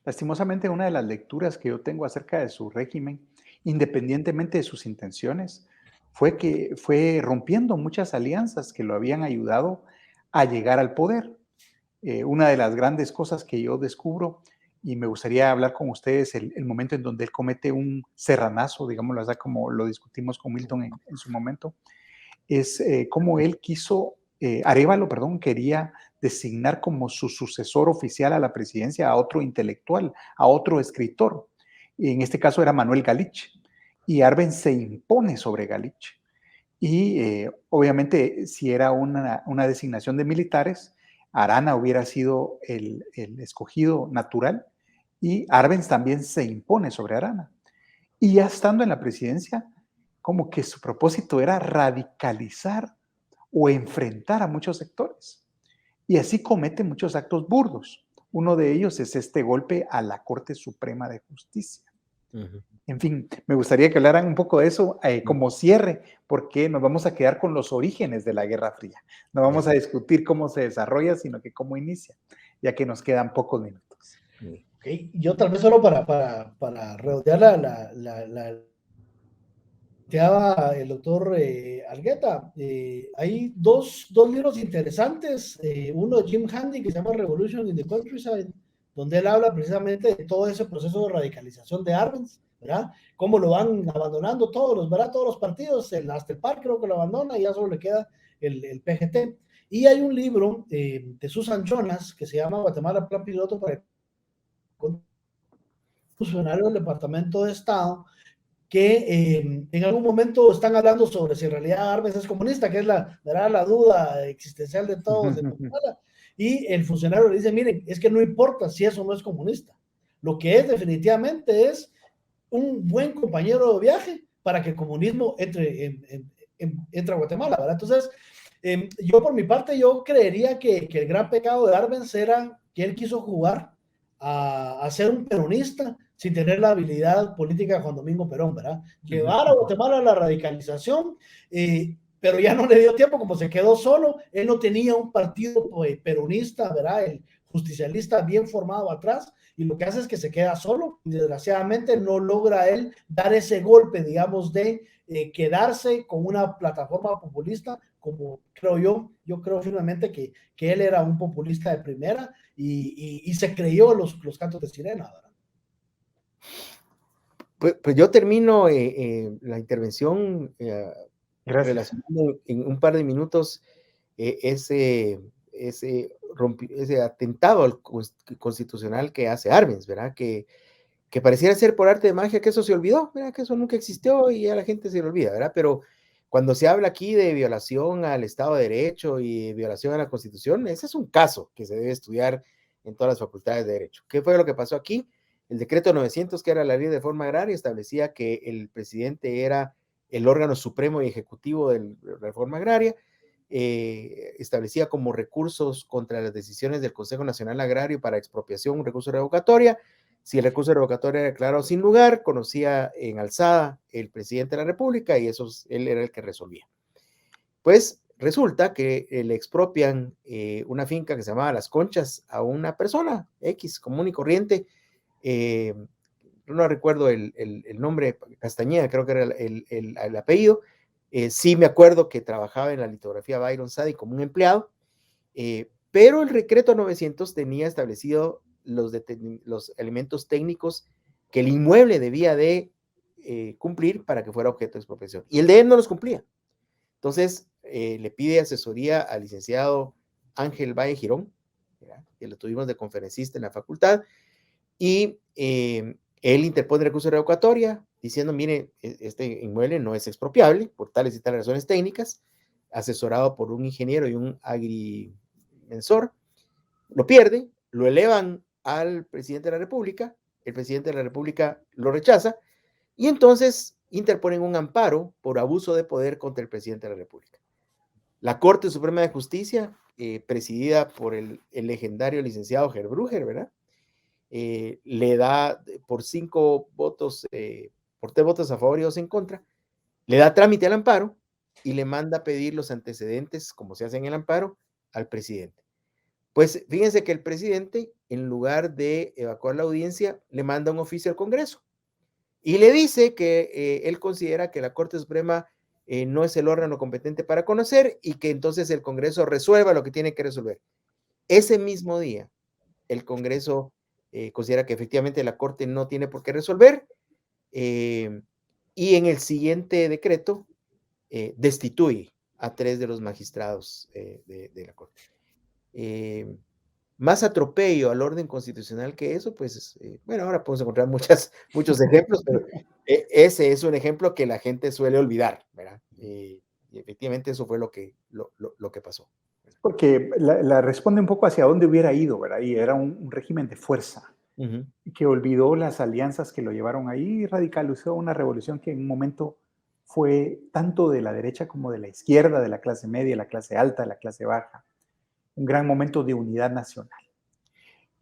Lastimosamente, una de las lecturas que yo tengo acerca de su régimen, independientemente de sus intenciones, fue que fue rompiendo muchas alianzas que lo habían ayudado a llegar al poder. Una de las grandes cosas que yo descubro, y me gustaría hablar con ustedes, el momento en donde él comete un serranazo, digámoslo así, como lo discutimos con Milton en su momento, es cómo él Arévalo, quería designar como su sucesor oficial a la presidencia a otro intelectual, a otro escritor. En este caso era Manuel Galich, y Arbenz se impone sobre Galich. Y obviamente, si era una designación de militares, Arana hubiera sido el escogido natural, y Arbenz también se impone sobre Arana. Y ya estando en la presidencia, como que su propósito era radicalizar o enfrentar a muchos sectores. Y así comete muchos actos burdos. Uno de ellos es este golpe a la Corte Suprema de Justicia. Uh-huh. En fin, me gustaría que hablaran un poco de eso como cierre, porque nos vamos a quedar con los orígenes de la Guerra Fría. No vamos a discutir cómo se desarrolla, sino que cómo inicia, ya que nos quedan pocos minutos. Okay. Yo tal vez solo para redondear el doctor Argueta, hay dos libros interesantes, uno de Jim Handy que se llama Revolution in the Countryside, donde él habla precisamente de todo ese proceso de radicalización de Arbenz, ¿verdad? Cómo lo van abandonando todos los partidos, hasta el PAR creo que lo abandona y ya solo le queda el PGT. Y hay un libro de Susan Jonas que se llama Guatemala Plan Piloto para funcionarios del Departamento de Estado, que en algún momento están hablando sobre si en realidad Arbenz es comunista, que es la duda existencial de todos de Guatemala. y el funcionario le dice, miren, es que no importa si eso no es comunista, lo que es definitivamente es un buen compañero de viaje para que el comunismo entre a Guatemala, ¿verdad? Entonces, yo por mi parte, yo creería que el gran pecado de Arbenz era que él quiso jugar a ser un peronista sin tener la habilidad política de Juan Domingo Perón, ¿verdad? Llevar a Guatemala a la radicalización, pero ya no le dio tiempo, como se quedó solo, él no tenía un partido peronista, ¿verdad? El justicialista bien formado atrás, y lo que hace es que se queda solo, y desgraciadamente no logra él dar ese golpe, digamos, de quedarse con una plataforma populista, como creo yo creo firmemente que él era un populista de primera, y se creyó los cantos de sirena, ¿verdad? Pues yo termino la intervención relacionando en un par de minutos ese atentado al constitucional que hace Arbenz, ¿verdad? Que pareciera ser por arte de magia que eso se olvidó, ¿verdad? Que eso nunca existió y ya la gente se lo olvida, ¿verdad? Pero cuando se habla aquí de violación al Estado de Derecho y violación a la Constitución, ese es un caso que se debe estudiar en todas las facultades de Derecho. ¿Qué fue lo que pasó aquí? El decreto 900, que era la ley de reforma agraria, establecía que el presidente era el órgano supremo y ejecutivo de la reforma agraria, establecía como recursos contra las decisiones del Consejo Nacional Agrario para expropiación un recurso revocatoria. Si el recurso revocatorio era declarado sin lugar, conocía en alzada el presidente de la República y él era el que resolvía. Pues resulta que le expropian una finca que se llamaba Las Conchas a una persona X, común y corriente. No recuerdo el nombre, Castañeda creo que era el apellido. Sí me acuerdo que trabajaba en la litografía Byron Sadi como un empleado, pero el decreto 900 tenía establecido los elementos técnicos que el inmueble debía de cumplir para que fuera objeto de expropiación. Y el de él no los cumplía. Entonces, le pide asesoría al licenciado Ángel Valle Girón, que lo tuvimos de conferencista en la facultad, y él interpone recurso de revocatoria diciendo, mire, este inmueble no es expropiable por tales y tales razones técnicas, asesorado por un ingeniero y un agrimensor. Lo pierde, lo elevan al presidente de la República, el presidente de la República lo rechaza, y entonces interponen un amparo por abuso de poder contra el presidente de la República. La Corte Suprema de Justicia, presidida por el legendario licenciado Gerbruger, ¿verdad? Le da por 5 votos, por 3 votos a favor y 2 en contra, le da trámite al amparo y le manda a pedir los antecedentes, como se hace en el amparo, al presidente. Pues fíjense que el presidente, en lugar de evacuar la audiencia, le manda un oficio al Congreso y le dice que él considera que la Corte Suprema no es el órgano competente para conocer y que entonces el Congreso resuelva lo que tiene que resolver. Ese mismo día, el Congreso considera que efectivamente la Corte no tiene por qué resolver y en el siguiente decreto destituye a 3 de los magistrados de la Corte. Más atropello al orden constitucional que eso, pues, bueno, ahora podemos encontrar muchos ejemplos, pero ese es un ejemplo que la gente suele olvidar, ¿verdad? Y efectivamente eso fue lo que pasó. Porque la responde un poco hacia dónde hubiera ido, ¿verdad? Y era un régimen de fuerza, que olvidó las alianzas que lo llevaron ahí y radicalizó una revolución que en un momento fue tanto de la derecha como de la izquierda, de la clase media, la clase alta, la clase baja. Un gran momento de unidad nacional.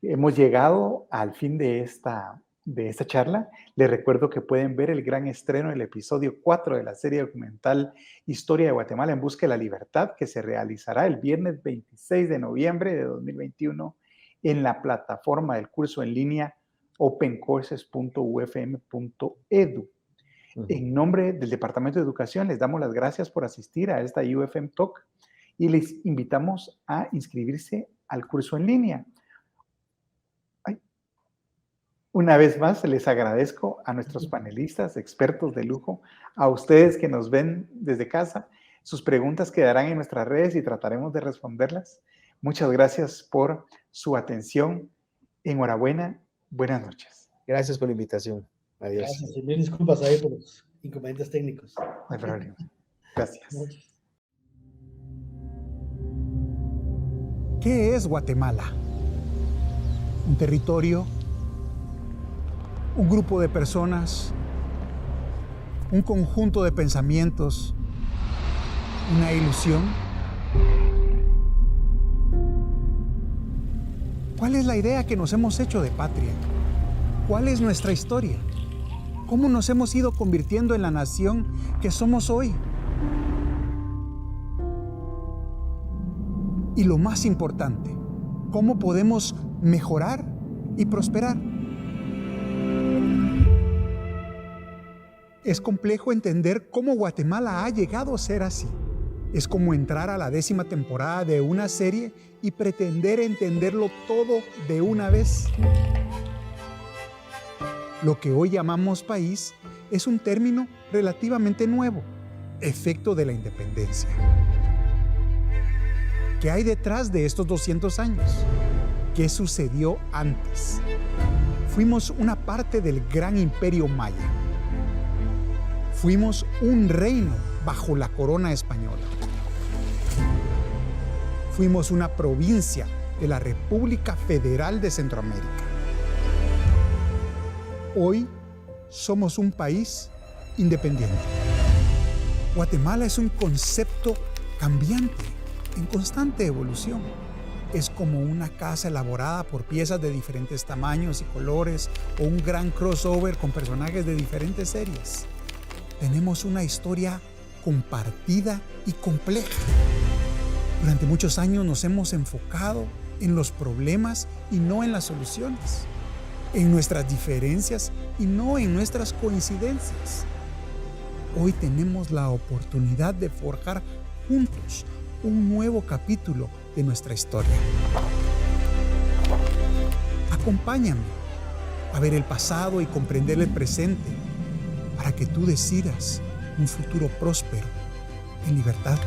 Hemos llegado al fin de esta charla. Les recuerdo que pueden ver el gran estreno del episodio 4 de la serie documental Historia de Guatemala en busca de la libertad, que se realizará el viernes 26 de noviembre de 2021 en la plataforma del curso en línea opencourses.ufm.edu. En nombre del Departamento de Educación, les damos las gracias por asistir a esta UFM Talk y les invitamos a inscribirse al curso en línea. Una vez más, les agradezco a nuestros panelistas, expertos de lujo, a ustedes que nos ven desde casa. Sus preguntas quedarán en nuestras redes y trataremos de responderlas. Muchas gracias por su atención. Enhorabuena. Buenas noches. Gracias por la invitación. Adiós. Gracias. Y mil disculpas ahí por los inconvenientes técnicos. No hay problema. Gracias. ¿Qué es Guatemala? ¿Un territorio? ¿Un grupo de personas? ¿Un conjunto de pensamientos? ¿Una ilusión? ¿Cuál es la idea que nos hemos hecho de patria? ¿Cuál es nuestra historia? ¿Cómo nos hemos ido convirtiendo en la nación que somos hoy? Y lo más importante, ¿cómo podemos mejorar y prosperar? Es complejo entender cómo Guatemala ha llegado a ser así. Es como entrar a la 10ª temporada de una serie y pretender entenderlo todo de una vez. Lo que hoy llamamos país es un término relativamente nuevo, efecto de la independencia. ¿Qué hay detrás de estos 200 años? ¿Qué sucedió antes? Fuimos una parte del gran imperio maya. Fuimos un reino bajo la corona española. Fuimos una provincia de la República Federal de Centroamérica. Hoy somos un país independiente. Guatemala es un concepto cambiante, en constante evolución. Es como una casa elaborada por piezas de diferentes tamaños y colores o un gran crossover con personajes de diferentes series. Tenemos una historia compartida y compleja. Durante muchos años nos hemos enfocado en los problemas y no en las soluciones, en nuestras diferencias y no en nuestras coincidencias. Hoy tenemos la oportunidad de forjar juntos un nuevo capítulo de nuestra historia. Acompáñame a ver el pasado y comprender el presente para que tú decidas un futuro próspero en libertad.